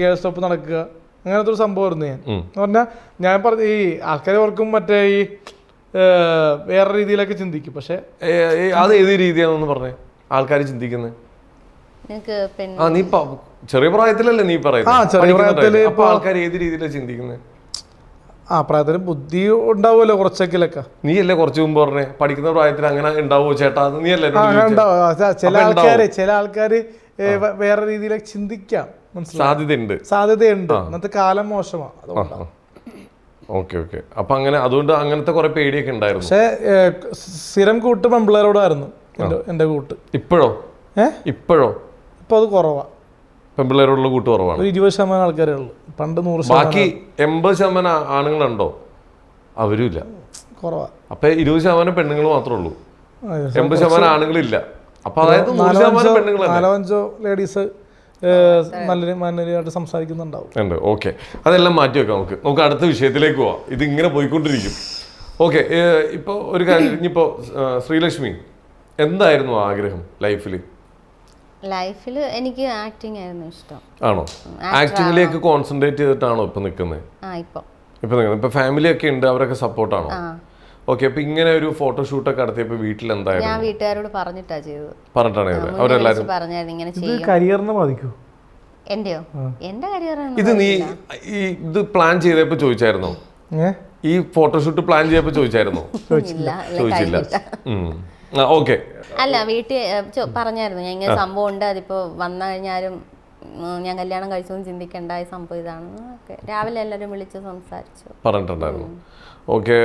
ഗേൾസ് ഒപ്പം നടക്കുക, അങ്ങനത്തെ ഒരു സംഭവമായിരുന്നു. ഞാൻ എന്ന് പറഞ്ഞാൽ ഞാൻ പറഞ്ഞ ഈ ആൾക്കാരെ ഓർക്കും മറ്റേ ഈ വേറെ രീതിയിലൊക്കെ ചിന്തിക്കും. പക്ഷെ അത് ഏത് രീതിയാണെന്ന് പറഞ്ഞേ ആൾക്കാർ ചിന്തിക്കുന്നത്? നീ ചെറിയ പ്രായത്തിലല്ലേ നീ പറയുന്നത്? ആൾക്കാർ ഏത് രീതിയിലാണ് ചിന്തിക്കുന്നത്? ആ പ്രായത്തിൽ ബുദ്ധി ഉണ്ടാവുമല്ലോ കുറച്ചൊക്കെ. നീ അല്ലേ കുറച്ച് മുമ്പ് പറഞ്ഞേ പഠിക്കുന്ന പ്രായത്തിൽ അങ്ങനെ ഉണ്ടാവോ ചേട്ടാ? നീ അല്ലേ? ചില ആൾക്കാര് വേറെ രീതിയിലൊക്കെ ചിന്തിക്കാം, സാധ്യതയുണ്ട്. ഇന്നത്തെ കാലം മോശമാണ്, അതുകൊണ്ടാണ്. ഓക്കെ. അപ്പൊ അങ്ങനെ അതുകൊണ്ട് അങ്ങനത്തെ കുറെ പേടിയൊക്കെ ഉണ്ടായിരുന്നു. പക്ഷെ സ്ഥിരം കൂട്ട് പെമ്പിള്ളേരോടായിരുന്നു എന്റെ കൂട്ട്. ഇപ്പോഴോ? ഇപ്പൊ അത് കുറവാ. പെമ്പിള്ളേരോടുള്ള കൂട്ട് കുറവാണ്. 20% ആൾക്കാരേ ഉള്ളൂ. പണ്ട് 100%. ബാക്കി 80% ആണുങ്ങളുണ്ടോ? അവരും ഇല്ല, കുറവാ. അപ്പൊ 20% പെണ്ണുങ്ങൾ മാത്രമേ ഉള്ളൂ, 80% ആണുങ്ങളില്ല. അപ്പൊ അതായത് 100% പെണ്ണുങ്ങൾ. 4-5 ലേഡീസ് നല്ലൊരു സംസാരിക്കുന്നുണ്ടാവും. ഓക്കെ, അതെല്ലാം മാറ്റി വെക്കാം. നമുക്ക് അടുത്ത വിഷയത്തിലേക്ക് പോവാം. ഇത് ഇങ്ങനെ പോയിക്കൊണ്ടിരിക്കും. ഓക്കെ, ഇപ്പോൾ ഒരു കാര്യം, ഇനിയിപ്പോൾ ശ്രീലക്ഷ്മി എന്തായിരുന്നു ആഗ്രഹം ലൈഫിൽ? എനിക്ക് ആക്ടിങ് ആയിരുന്നു ഇഷ്ടം. ആണോ? ആക്ടിങ്ങിലേക്ക് കോൺസെൻട്രേറ്റ് ചെയ്തിട്ടാണോ ഇപ്പൊ നിൽക്കുന്നത്? ഇപ്പൊ ഫാമിലി ഒക്കെ ഉണ്ട്, അവരൊക്കെ സപ്പോർട്ടാണോ? ഓക്കെ. അപ്പൊ ഇങ്ങനെ ഒരു ഫോട്ടോഷൂട്ടൊക്കെ നടത്തിയപ്പോ വീട്ടിൽ എന്തായിരുന്നു? ഞാൻ വീട്ടുകാരോട് പറഞ്ഞിട്ടാണ് ചെയ്തത്. പറഞ്ഞിട്ടാണ് അവരെല്ലാരും കരിയറിനെ ബാധിക്കൂ? എന്റെയോ? എന്റെ കരിയറിനെ ഇത് നീ ഇത് പ്ലാൻ ചെയ്തപ്പോ ചോദിച്ചായിരുന്നോ? ഈ ഫോട്ടോഷൂട്ട് പ്ലാൻ ചെയ്തപ്പോ ചോദിച്ചായിരുന്നോ? ചോദിച്ചില്ല. ഓക്കെ. അല്ല, വീട്ടിൽ പറഞ്ഞായിരുന്നു ഞാൻ ഇങ്ങനെ സംഭവം ഉണ്ട്, അതിപ്പോ വന്നു കഴിഞ്ഞാലും ഞാൻ കല്യാണം കഴിച്ചൊന്നും ചിന്തിക്കേണ്ട, ഈ സംഭവം ഇതാണെന്ന്. ഓക്കെ, രാവിലെ എല്ലാവരും വിളിച്ച് സംസാരിച്ചു, പറഞ്ഞിട്ടുണ്ടായിരുന്നു. ഓക്കെ.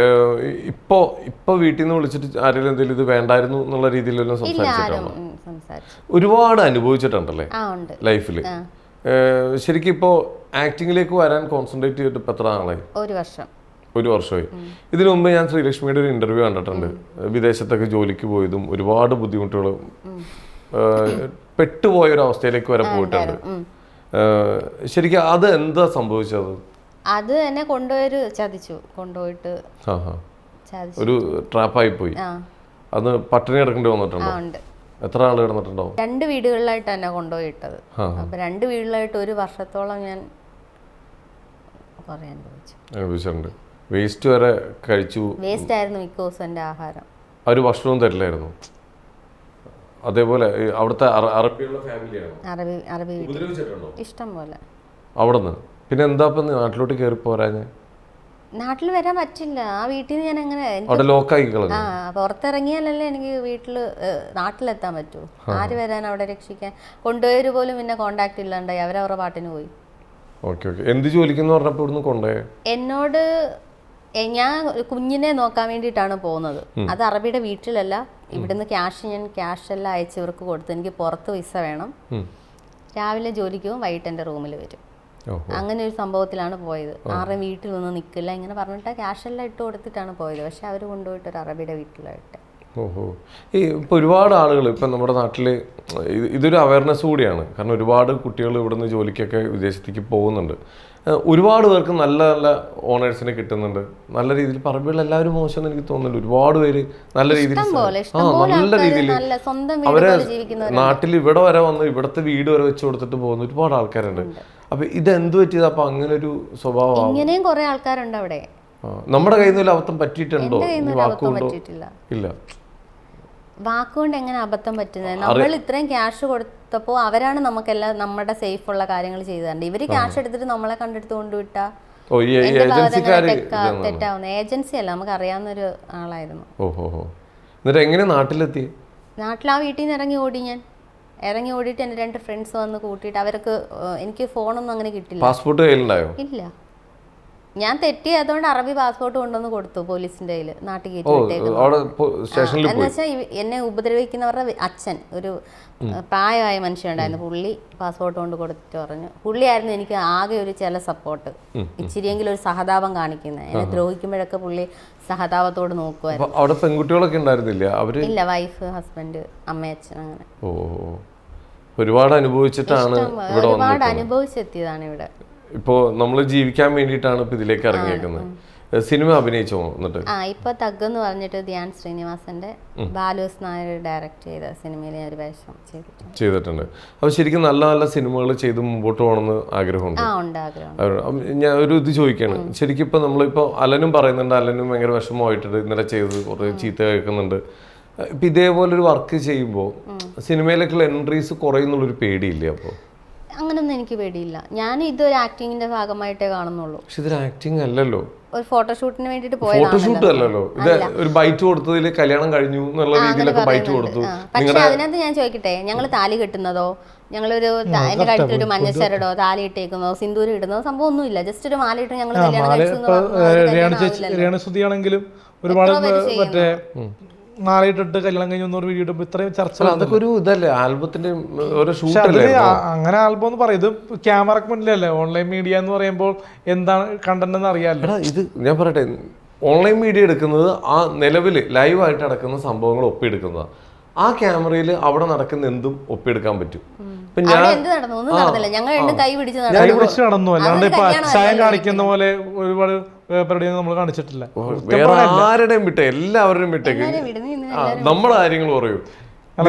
ഇപ്പൊ വീട്ടിൽ നിന്ന് വിളിച്ചിട്ട് ആരെങ്കിലും എന്തെങ്കിലും ഇത് വേണ്ടായിരുന്നു എന്നുള്ള രീതിയിലെല്ലാം സംസാരിച്ചിട്ടാണോ? ഒരുപാട് അനുഭവിച്ചിട്ടുണ്ടല്ലേ ലൈഫില്? ശരിക്കും ഇപ്പോ ആക്ടിങ്ങിലേക്ക് വരാൻ കോൺസെൻട്രേറ്റ് ചെയ്തിട്ട് ഇപ്പൊ എത്ര നാളായി? 1 വർഷമായി. ഇതിനു മുമ്പ് ഞാൻ ശ്രീലക്ഷ്മിയുടെ ഒരു ഇന്റർവ്യൂ കണ്ടിട്ടുണ്ട്. വിദേശത്തൊക്കെ ജോലിക്ക് പോയതും ഒരുപാട് ബുദ്ധിമുട്ടുകൾ പെട്ടുപോയ ഒരു അവസ്ഥയിലേക്ക് വരെ പോയിട്ടുണ്ട്. ശരിക്കും അത് എന്താ സംഭവിച്ചത്? അത് എന്നെ കൊണ്ടുപോയൊരു ചതിച്ചു. കൊണ്ടുപോയിട്ട് ഒരു ട്രാപ്പായി പോയി. ആ അന്ന് പട്ടിണി കിടക്കേണ്ടി വന്നിട്ടുണ്ടോ? ഉണ്ട്. എത്ര ആള് കിടന്നിട്ടുണ്ടാവും? 2 വീടുകളിലായിട്ട് എന്നെ കൊണ്ടുപോയിട്ടത്. അപ്പൊ 2 വീടുകളിലായിട്ട് 1 വർഷത്തോളം ഞാൻ കുറെ അനുഭവിച്ചിട്ടുണ്ട്. വേസ്റ്റ് വരെ കഴിച്ചു. വേസ്റ്റ് ആയിരുന്നു മിക്ക ദിവസം എൻ്റെ ആഹാരം. ഒരു ഭക്ഷണവും തരില്ലായിരുന്നു. അതേപോലെ അവിടുത്തെ അറബിയുള്ള ഫാമിലിയാണ്. അറബി ഇഷ്ടം പോലെ. അവിടുന്ന് പിന്നെ എന്താ നാട്ടിലോട്ട് കയറി പോരാഞ്ഞ്? നാട്ടിൽ വരാൻ പറ്റില്ല. ആ വീട്ടിൽ നിന്ന് ഞാൻ എങ്ങനെ അവിടെ ലോക്കായി കളഞ്ഞു. പുറത്തിറങ്ങിയാലല്ലേ എനിക്ക് നാട്ടിലെത്താൻ പറ്റൂ. ആര് വരാൻ അവിടെ രക്ഷിക്കാൻ? കൊണ്ടുപോയവര് പോലും പിന്നെ കോണ്ടാക്ട് ഇല്ലാണ്ടായി. അവരവരുടെ പാട്ടിന് പോയി. എന്ത് ജോലിക്കെന്ന് പറഞ്ഞപ്പോ ഇവിടുന്ന് കൊണ്ടുപോയേ? എന്നോട് ഞാൻ കുഞ്ഞിനെ നോക്കാൻ വേണ്ടിയിട്ടാണ് പോകുന്നത്. അത് അറബിയുടെ വീട്ടിലല്ല. ഇവിടുന്ന് ക്യാഷ് എല്ലാം അയച്ച് ഇവർക്ക് കൊടുത്തു. എനിക്ക് പുറത്ത് വിസ വേണം. രാവിലെ ജോലിക്ക് പോകും, വൈകിട്ട് എൻ്റെ റൂമിൽ വരും. അങ്ങനെ ഒരു സംഭവത്തിലാണ് പോയത്. ആരുടെയും വീട്ടിൽ നിന്ന് നിൽക്കില്ല ഇങ്ങനെ പറഞ്ഞിട്ട് ക്യാഷ് എല്ലാം ഇട്ട് കൊടുത്തിട്ടാണ് പോയത്. പക്ഷെ അവർ കൊണ്ടുപോയിട്ട് ഒരു അറബിയുടെ വീട്ടിലായിട്ട്. ഓഹോ. ഇപ്പോൾ ഒരുപാട് ആളുകൾ ഇപ്പം നമ്മുടെ നാട്ടിൽ ഇതൊരു അവയർനെസ് കൂടിയാണ്. കാരണം ഒരുപാട് കുട്ടികൾ ഇവിടുന്ന് ജോലിക്കൊക്കെ വിദേശത്തേക്ക് പോകുന്നുണ്ട്. ഒരുപാട് പേർക്ക് നല്ല നല്ല ഓണേഴ്സിനെ കിട്ടുന്നുണ്ട്. നല്ല രീതിയിൽ പറമ്പിലുള്ള എല്ലാവരും മോശമെന്ന് എനിക്ക് തോന്നുന്നുണ്ട്. ഒരുപാട് പേര് നല്ല രീതിയിൽ നല്ല രീതിയിൽ അവരെ നാട്ടിൽ ഇവിടെ വരെ വന്ന് ഇവിടുത്തെ വീട് വരെ വെച്ച് കൊടുത്തിട്ട് പോകുന്ന ഒരുപാട് ആൾക്കാരുണ്ട്. അപ്പൊ ഇതെന്ത് പറ്റിയത്? അപ്പൊ അങ്ങനെ ഒരു സ്വഭാവം ഇങ്ങനെയും കുറെ ആൾക്കാരുണ്ട് അവിടെ. നമ്മുടെ കയ്യിൽ നിന്ന് അബദ്ധം പറ്റിയിട്ടുണ്ടോ? വാക്കുകൊണ്ടോ? ഇല്ല. വാക്കുകൊണ്ട് എങ്ങനെ അബദ്ധം പറ്റുന്നത്? നമ്മൾ ഇത്രയും ക്യാഷ് കൊടുത്തപ്പോൾ അവരാണ് നമുക്കെല്ലാം നമ്മുടെ സേഫ് ഉള്ള കാര്യങ്ങൾ ചെയ്തു തരേണ്ടത്. ഇവര് ക്യാഷ് എടുത്തിട്ട് നമ്മളെ കണ്ടെടുത്ത് കൊണ്ടുവിട്ടാ തെറ്റാവുന്ന. ഏജൻസി അല്ല, നമുക്ക് അറിയാവുന്ന ഒരു ആളായിരുന്നു. എന്നിട്ട് എങ്ങനെ നാട്ടിലെത്തി? നാട്ടിൽ ആ വീട്ടിൽ നിന്ന് ഇറങ്ങി ഓടിയിട്ട് എൻ്റെ 2 ഫ്രണ്ട്സ് വന്ന് കൂട്ടിയിട്ട് അവർക്ക് എനിക്ക് ഫോണൊന്നും അങ്ങനെ കിട്ടില്ല. പാസ്പോർട്ട് കയ്യിലുണ്ടായോ? ഇല്ല. ഞാൻ തെറ്റി അതുകൊണ്ട് അറബി പാസ്പോർട്ട് കൊണ്ടുവന്ന് കൊടുത്തു പോലീസിന്റെ കയ്യിൽ. നാട്ടിൽ കയറ്റി എന്ന് വെച്ചാൽ എന്നെ ഉപദ്രവിക്കുന്നവരുടെ അച്ഛൻ ഒരു പ്രായമായ മനുഷ്യനുണ്ടായിരുന്നു. പുള്ളി പാസ്പോർട്ട് കൊണ്ട് കൊടുത്തിട്ട് പറഞ്ഞു. പുള്ളിയായിരുന്നു എനിക്ക് ആകെ ഒരു ചില സപ്പോർട്ട്, ഇച്ചിരിയെങ്കിലും ഒരു സഹതാപം കാണിക്കുന്നത്. എന്നെ ദ്രോഹിക്കുമ്പോഴൊക്കെ പുള്ളി സഹതാപത്തോട് നോക്കുമായിരുന്നു. അവിടെ പെൺകുട്ടികളൊക്കെ ഉണ്ടായിരുന്നില്ല? ഇല്ല, വൈഫ്, ഹസ്ബൻഡ്, അമ്മയച്ഛൻ, അങ്ങനെ ഒരുപാട് അനുഭവിച്ചിട്ടാണ് ഒരുപാട് അനുഭവിച്ചെത്തിയതാണ് ഇവിടെ. ഇപ്പോ നമ്മൾ ജീവിക്കാൻ വേണ്ടിയിട്ടാണ് ഇപ്പൊ ഇതിലേക്ക് ഇറങ്ങിയേക്കുന്നത്. സിനിമ അഭിനയിച്ചോ? എന്നിട്ട് ഇപ്പൊ തഗ് എന്ന് പറഞ്ഞിട്ട് ധ്യാൻ ശ്രീനിവാസന്റെ ബാലുസ് നായർ ഡയറക്ട് ചെയ്ത സിനിമയിൽ ഒരു വേഷം ചെയ്തിട്ടുണ്ട്. അപ്പൊ ശരിക്കും നല്ല നല്ല സിനിമകൾ ചെയ്ത് മുമ്പോട്ട് പോകണമെന്ന് ആഗ്രഹമുണ്ട്. ഞാൻ ഒരു ഇത് ചോദിക്കാണ്. ശരിക്കും ഇപ്പൊ നമ്മളിപ്പോ അലനും പറയുന്നുണ്ട്, അലനും ഭയങ്കര വിഷമമായിട്ടുണ്ട്, ഇന്നലെ ചെയ്തത് കുറെ ചീത്ത കേൾക്കുന്നുണ്ട്. ഇപ്പൊ ഇതേപോലെ ഒരു വർക്ക് ചെയ്യുമ്പോൾ സിനിമയിലേക്കുള്ള എൻട്രീസ് കുറയുന്നുള്ളൊരു പേടിയില്ലേ? അപ്പോൾ അങ്ങനൊന്നും എനിക്ക് പേടിയില്ല. ഞാൻ ഇതൊരു ആക്ടിങ്ങിന്റെ ഭാഗമായിട്ടേ കാണുന്നുള്ളൂ. പക്ഷെ ഇതൊരു ആക്ടിങ് അല്ലല്ലോ. ഒരു ഫോട്ടോഷൂട്ടിന് വേണ്ടിട്ട് ഫോട്ടോഷൂട്ട് അല്ലല്ലോ ഇത്. ഒരു ബൈറ്റ് കൊടുത്തതിൽ കല്യാണം കഴിഞ്ഞു എന്നുള്ള രീതിയിലൊക്കെ ബൈറ്റ് കൊടുത്തു. പക്ഷെ അതിനകത്ത് ഞാൻ ചോദിക്കട്ടെ, ഞങ്ങൾ താലി കെട്ടുന്നതോ, ഞങ്ങളൊരു എന്റെ കഴുത്തിലൊരു മഞ്ഞച്ചരടോ, താലി ഇട്ടേക്കുന്നതോ, സിന്ദൂരം ഇടുന്നതോ സംഭവം ഒന്നുമില്ല. ജസ്റ്റ് ഒരു മാല ഇട്ട് ഞങ്ങൾ കല്യാണം കഴിച്ചു. ഒരുപാട് മറ്റേ മാറിയിട്ടിട്ട് കല്യാണം കഴിഞ്ഞ വീഡിയോ ഇടുമ്പോൾ ഇത്രയും ചർച്ച. അതൊക്കെ ഒരു ഇതല്ലേ, ആൽബത്തിന്റെ ഒരു ഷൂട്ട്. അങ്ങനെ ആൽബം എന്ന് പറയും. ഇത് ക്യാമറക്ക് മുന്നിലല്ലേ. ഓൺലൈൻ മീഡിയ എന്ന് പറയുമ്പോൾ എന്താണ് കണ്ടന്റ് എന്ന് അറിയാമല്ലോ. ഇത് ഞാൻ പറയട്ടെ, ഓൺലൈൻ മീഡിയ എടുക്കുന്നത് ആ നിലവിൽ ലൈവായിട്ട് നടക്കുന്ന സംഭവങ്ങൾ ഒപ്പിയെടുക്കുന്നതാണ്. ആ ക്യാമറയിൽ അവിടെ നടക്കുന്ന എന്തും ഒപ്പിയെടുക്കാൻ പറ്റും. നടന്നു, അല്ലാണ്ട് ഇപ്പൊ അച്ചായം കാണിക്കുന്ന പോലെ ഒരുപാട് പരിപാടിയൊന്നും നമ്മൾ കാണിച്ചിട്ടില്ല. വേറെ ആരുടെയും വിട്ടേ, എല്ലാവരുടെയും വിട്ടേക്ക് നമ്മുടെ കാര്യങ്ങൾ പറയൂ.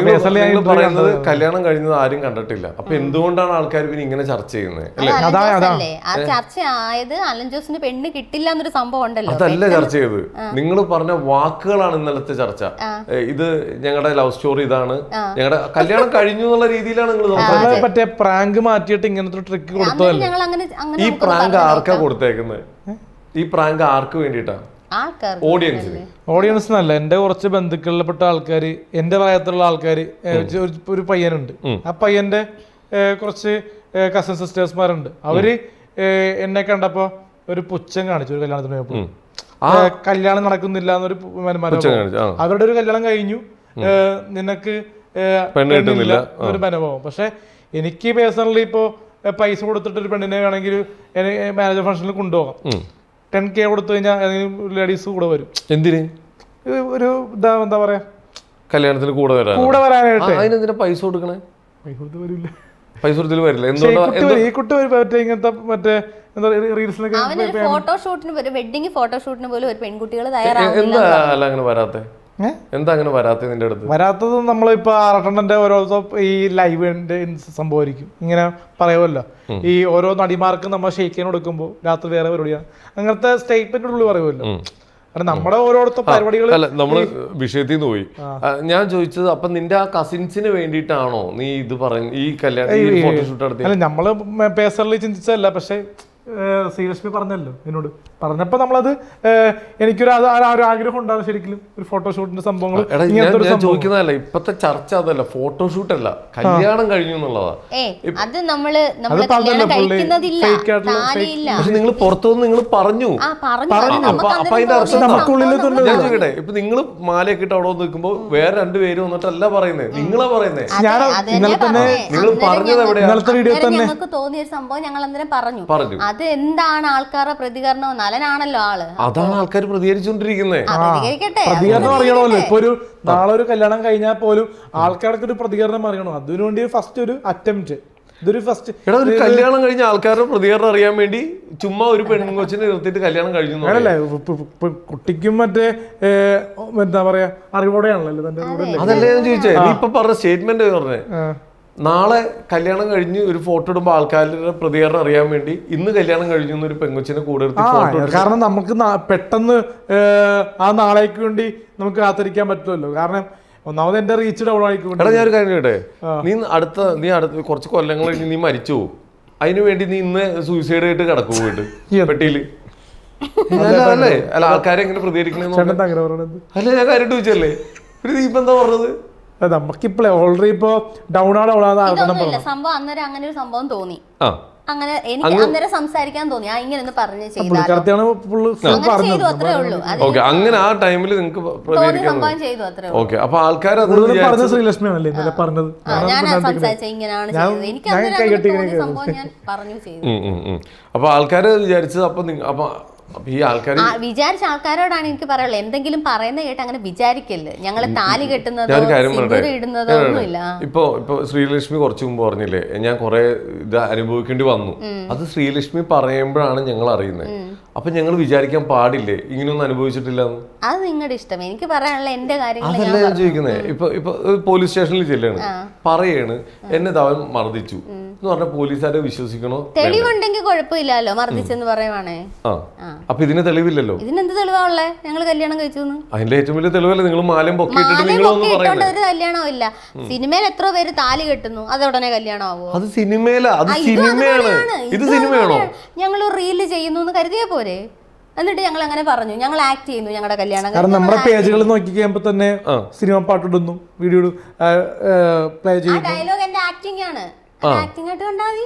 പറയുന്നത് കല്യാണം കഴിഞ്ഞത് ആരും കണ്ടിട്ടില്ല. അപ്പൊ എന്തുകൊണ്ടാണ് ആൾക്കാർ പിന്നെ ഇങ്ങനെ ചർച്ച ചെയ്യുന്നത്? ചർച്ച ആയത് അലൻ ജോസിന് പെണ്ണ് കിട്ടില്ല എന്നൊരു സംഭവം ഉണ്ടല്ലോ. അതല്ല ചർച്ച ചെയ്ത്, നിങ്ങൾ പറഞ്ഞ വാക്കുകളാണ് ഇന്നലത്തെ ചർച്ച. ഇത് ഞങ്ങളുടെ ലവ് സ്റ്റോറി, ഇതാണ് ഞങ്ങളുടെ കല്യാണം കഴിഞ്ഞു എന്നുള്ള രീതിയിലാണ് നിങ്ങൾ മറ്റേ പ്രാങ്ക് മാറ്റിയിട്ട് ഇങ്ങനത്തെ ട്രിക്ക് കൊടുത്തതല്ലേ. ഈ പ്രാങ്ക് ആർക്കാ കൊടുത്തേക്കുന്നത്? ഈ പ്രാങ്ക് ആർക്ക് വേണ്ടിയിട്ടാണ്? ഓഡിയൻസ് എന്നല്ല, എന്റെ കുറച്ച് ബന്ധുക്കളിൽപ്പെട്ട ആൾക്കാർ, എന്റെ പ്രായത്തിലുള്ള ആൾക്കാർ, ഒരു പയ്യനുണ്ട്. ആ പയ്യന്റെ കുറച്ച് കസിൻ സിസ്റ്റേഴ്സ്മാരുണ്ട്. അവര് എന്നെ കണ്ടപ്പോ ഒരു പുച്ഛം കാണിച്ചു. ഒരു കല്യാണത്തിന് പോയപ്പോൾ കല്യാണം നടക്കുന്നില്ല എന്നൊരു അവരുടെ ഒരു കല്യാണം കഴിഞ്ഞു, നിനക്ക് പെണ്ണില്ല ഒരു മനോഭാവം. പക്ഷെ എനിക്ക് പേഴ്സണലി ഇപ്പോ പൈസ കൊടുത്തിട്ട് ഒരു പെണ്ണിനെ വേണമെങ്കിൽ മാരേജ് ഫംഗ്ഷനിൽ കൊണ്ടുപോകാം. 10K കൊടുത്തു കഴിഞ്ഞാൽ ലേഡീസ് കൂടെ വരും. എന്തിന്? ഒരു എന്താ പറയാ, കല്യാണത്തിന് കൂടെ വരാനായിട്ട്. അതിനെന്തിനാ പൈസ കൊടുക്കണേ? പൈസ കൊടുത്ത് വരില്ല. പൈസ കൊടുത്തിട്ട് വരില്ല. ഈ കുട്ടി മറ്റേ ഇങ്ങനത്തെ മറ്റേ എന്താ റീൽസിലൊക്കെ അവനൊരു ഫോട്ടോഷൂട്ടിന് പോലും വെഡിങ് ഫോട്ടോഷൂട്ടിന് പോലും ഒരു പെൺകുട്ടികൾ തയ്യാറാവില്ല. എന്താ അല്ല അങ്ങനെ വരാത്തെ? എന്താ അങ്ങനെ വരാത്തെ നിന്റെ അടുത്ത്? വരാത്തത് നമ്മളിപ്പോ അറട്ടന്റെ ഓരോ ഈ ലൈവിന്റെ സംഭവമായിരിക്കും. ഇങ്ങനെ പറയുമല്ലോ, ഈ ഓരോ നടിമാർക്ക് നമ്മൾ ഷെയ്ക്കാൻ കൊടുക്കുമ്പോൾ രാത്രി വേറെ പരിപാടിയാണ്, അങ്ങനത്തെ സ്റ്റേറ്റ്മെന്റിനുള്ളിൽ പറയുമല്ലോ. കാരണം നമ്മുടെ ഓരോരുത്തർ പരിപാടികൾ. അല്ല, നമ്മള് വിഷയത്തിൽ നിന്ന് പോയി. ഞാൻ ചോദിച്ചത്, അപ്പൊ നിന്റെ ആ കസിൻസിന് വേണ്ടിയിട്ടാണോ നീ ഇത് പറഞ്ഞു ഈ കല്യാണം ഫോട്ടോഷൂട്ട് നടത്തി? അല്ല, നമ്മള് പേഴ്സണലി ചിന്തിച്ചതല്ല, പക്ഷെ ശ്രീലക്ഷ്മി പറഞ്ഞല്ലോ എന്നോട്. പറഞ്ഞപ്പോ നമ്മളത് എനിക്കൊരു ഒരു ആഗ്രഹം ഉണ്ടാകും ശരിക്കും ഒരു ഫോട്ടോഷൂട്ടിന്റെ സംഭവങ്ങൾ. ഞാൻ ചോദിക്കുന്നതല്ല, ഇപ്പത്തെ ചർച്ച അതല്ല, ഫോട്ടോഷൂട്ട് അല്ല, കല്യാണം കഴിഞ്ഞു എന്നുള്ളതാ. പക്ഷെ നിങ്ങൾ പുറത്തുനിന്ന് നിങ്ങൾ പറഞ്ഞു. അപ്പൊ അതിന്റെ അർത്ഥം ഞാൻ ചോദിക്കട്ടെ, ഇപ്പൊ നിങ്ങൾ മാലയൊക്കെ ഇട്ട് അവിടെ നിൽക്കുമ്പോ വേറെ രണ്ടുപേരും വന്നിട്ടല്ല പറയുന്നത്, നിങ്ങളാ പറയുന്നത്. നിങ്ങൾ പറഞ്ഞത് എവിടെയാ? ഞങ്ങൾക്ക് തോന്നിയ സംഭവം ഞങ്ങൾ അന്നേരം പറഞ്ഞു. അത് എന്താണ് ആൾക്കാരുടെ പ്രതികരണം? നല്ലനാണല്ലോ ആള്, അതാണ് ആൾക്കാർ പ്രതികരിച്ചോണ്ടിരിക്കുന്നത്. പ്രതികരണം അറിയണമല്ലോ. ഇപ്പൊ ഒരു നാളെ ഒരു കല്യാണം കഴിഞ്ഞാൽ പോലും ആൾക്കാർക്ക് ഒരു പ്രതികരണം അറിയണം. അതിനുവേണ്ടി ഫസ്റ്റ് ഒരു അറ്റംപ്റ്റ്, ഇതൊരു ഫസ്റ്റ്. ഒരു കല്യാണം കഴിഞ്ഞ ആൾക്കാരുടെ പ്രതികരണം അറിയാൻ വേണ്ടി ചുമ്മാ ഒരു പെൺകൊച്ചിനെ നിർത്തിയിട്ട് കല്യാണം കഴിഞ്ഞു അല്ലേ? കുട്ടിക്കും മറ്റേ എന്താ പറയാ അറിവോടെയാണല്ലോ തന്റെ. അതല്ലേ ഞാൻ ചോദിച്ചേ, നീ ഇപ്പൊ പറഞ്ഞ സ്റ്റേറ്റ്മെന്റ് പറഞ്ഞേ. നാളെ കല്യാണം കഴിഞ്ഞ് ഒരു ഫോട്ടോ ഇടുമ്പോൾ ആൾക്കാരുടെ പ്രതികരണം അറിയാൻ വേണ്ടി ഇന്ന് കല്യാണം കഴിഞ്ഞു ഒരു പെങ്കൊച്ചിനെ കൂടെ ഫോട്ടോ. കാരണം നമുക്ക് പെട്ടെന്ന് ആ നാളേക്ക് വേണ്ടി നമുക്ക് കാത്തിരിക്കാൻ പറ്റുമല്ലോ. കാരണം ഒന്നാമത് എന്റെ റീച്ച് ഡൗൺ ആയിക്കോട്ടെ. എടാ, ഞാനൊരു കാര്യം കേട്ടെ, നീ അടുത്ത കുറച്ച് കൊല്ലങ്ങൾ കഴിഞ്ഞ് നീ മരിച്ചു പോകും. അതിനു വേണ്ടി നീ ഇന്ന് സൂയിസൈഡ് ആയിട്ട് കിടക്കും പോയിട്ട് പെട്ടിയില്. അല്ലേ? അല്ല, ആൾക്കാരെ എങ്ങനെ പ്രതികരിക്കണെന്ന് അല്ല ഞാൻ കാര്യം ചോദിച്ചല്ലേ. പിന്നെ നീ ഇപ്പൊ എന്താ പറഞ്ഞത്? നമുക്കിപ്പോഴേ ഓൾറെഡി ഇപ്പൊ ഡൗൺ സംഭവം അന്നേരം അങ്ങനെ ഒരു സംഭവം തോന്നി. അങ്ങനെ എനിക്ക് അന്നേരം സംസാരിക്കാൻ തോന്നി. ഇങ്ങനെ പറഞ്ഞു ചെയ്തു അത്രേ ഉള്ളൂ. അങ്ങനെ ആ ടൈമിൽ നിങ്ങൾക്ക് സംഭവം ചെയ്തു അത്രേ ഉള്ളൂ. ഓക്കെ, അപ്പൊ ആൾക്കാർ ശ്രീലക്ഷ്മിയാണല്ലേ പറഞ്ഞത്. ഞാൻ സംസാരിച്ച ഇങ്ങനെയാണ് ചെയ്തത്. എനിക്ക് സംഭവം ഞാൻ പറഞ്ഞു ചെയ്തു. അപ്പൊ ആൾക്കാര് വിചാരിച്ചത് അപ്പൊ ഈ ആൾക്കാർ വിചാരിച്ച ആൾക്കാരോടാണ് എനിക്ക് പറയാനുള്ളത്. എന്തെങ്കിലും പറയുന്ന കേട്ട് അങ്ങനെ വിചാരിക്കല്ലേ. ഞങ്ങള് താലി കെട്ടുന്നതോ ഇടുന്നതോ ഒന്നുമില്ല. ഇപ്പൊ ശ്രീലക്ഷ്മി കുറച്ചു മുമ്പ് പറഞ്ഞില്ലേ, ഞാൻ കുറെ ഇത് അനുഭവിക്കേണ്ടി വന്നു. അത് ശ്രീലക്ഷ്മി പറയുമ്പോഴാണ് ഞങ്ങൾ അറിയുന്നത്. അപ്പൊ ഞങ്ങൾ വിചാരിക്കാൻ പാടില്ലേ ഇങ്ങനെയൊന്നും അനുഭവിച്ചിട്ടില്ല? അത് നിങ്ങളുടെ ഇഷ്ടം. എനിക്ക് പറയാനുള്ള എന്റെ കാര്യങ്ങൾ അതല്ല ഞാൻ ചോദിക്കുന്നത്. ഇപ്പൊ പോലീസ് സ്റ്റേഷനിൽ ചെല്ലാണ്, പറയാണ് എന്നെ അവൻ മർദ്ദിച്ചു എന്ന് പറഞ്ഞ പോലീസുകാരെ വിശ്വസിക്കണോ? തെളിവുണ്ടെങ്കിൽ കുഴപ്പമില്ലല്ലോ. മർദ്ദിച്ചെന്ന് പറയുവാണേ. അപ്പൊ ഇതിന് തെളിവില്ലല്ലോ. ഇതിനെന്ത് തെളിവാ ഉള്ളേ? ഞങ്ങൾ കല്യാണം കഴിച്ചു. അതിന്റെ ഏറ്റവും വലിയ തെളിവല്ലേ നിങ്ങൾ മാലയും പൊക്കിയിട്ടുണ്ട്. ഒരു കല്യാണവും ഇല്ല. സിനിമയിൽ എത്ര പേര് താലി കെട്ടുന്നു, അത് ഉടനെ കല്യാണം ആവോ? അത് സിനിമയില, അത് സിനിമയാണ്. ഇത് സിനിമയാണോ? ഞങ്ങൾ റീല് ചെയ്യുന്നു കരുതിയാ പോരെ? എന്നിട്ട് ഞങ്ങൾ അങ്ങനെ പറഞ്ഞു, ഞങ്ങൾ ആക്ട് ചെയ്യുന്നു ഞങ്ങളുടെ കല്യാണം. കാരണം നമ്മുടെ പേജുകൾ നോക്കി കഴിയുമ്പോ തന്നെ സിനിമ പാട്ടിടുന്നു, വീഡിയോ പ്ലേ ചെയ്യുന്നു. ഡയലോഗ് എന്റെ ആക്ടിംഗ് ആണ്. ആക്ടിംഗ് ആയിട്ട് കണ്ടാ മതി.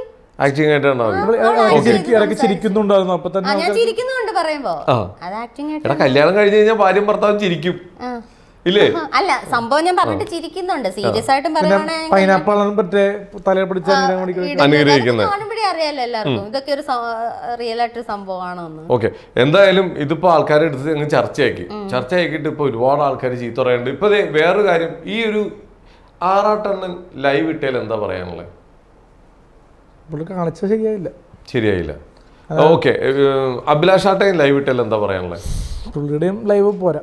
ഇടയ്ക്ക് ചിരിക്കുന്നുണ്ടായിരുന്നു. അപ്പൊ തന്നെ ഞാൻ ചിരിക്കുന്നുണ്ട് പറയുമ്പോ അത് ആക്ടിംഗ് ആയിട്ട്. കല്യാണം കഴിഞ്ഞ് കഴിഞ്ഞാൽ ഭാര്യയും ഭർത്താവും ചിരിക്കും ഇല്ലേ? അല്ല, സംഭവം ഞാൻ പറഞ്ഞിട്ട് ചിരിക്കുന്നുണ്ട്. സീരിയസ് ആയിട്ടും പറയുകയാണെങ്കിൽ അറിയാലോ എല്ലാവർക്കും ഇതൊക്കെ ഒരു റിയൽ ആയിട്ടൊരു സംഭവമാണെന്ന്. ഓക്കെ, എന്തായാലും ഇതിപ്പോ ആൾക്കാരെ എടുത്ത് അങ്ങ് ചർച്ചയാക്കിയിട്ട് ഇപ്പൊ ഒരുപാട് ആൾക്കാർ ചീത്ത പറയുന്നുണ്ട്. ഇപ്പൊ വേറൊരു കാര്യം, ഈ ഒരു ആറാട്ടണ്ണൻ ലൈവ് ഇട്ടേൽ എന്താ പറയാനുള്ളത്? കാണിച്ച ശരിയായില്ല. ഓക്കെ, അഭിലാഷാട്ടൻ ലൈവ് ഇട്ടേൽ എന്താ പറയാനുള്ളത്? പുള്ളിയുടെയും ലൈവ് പോരാ,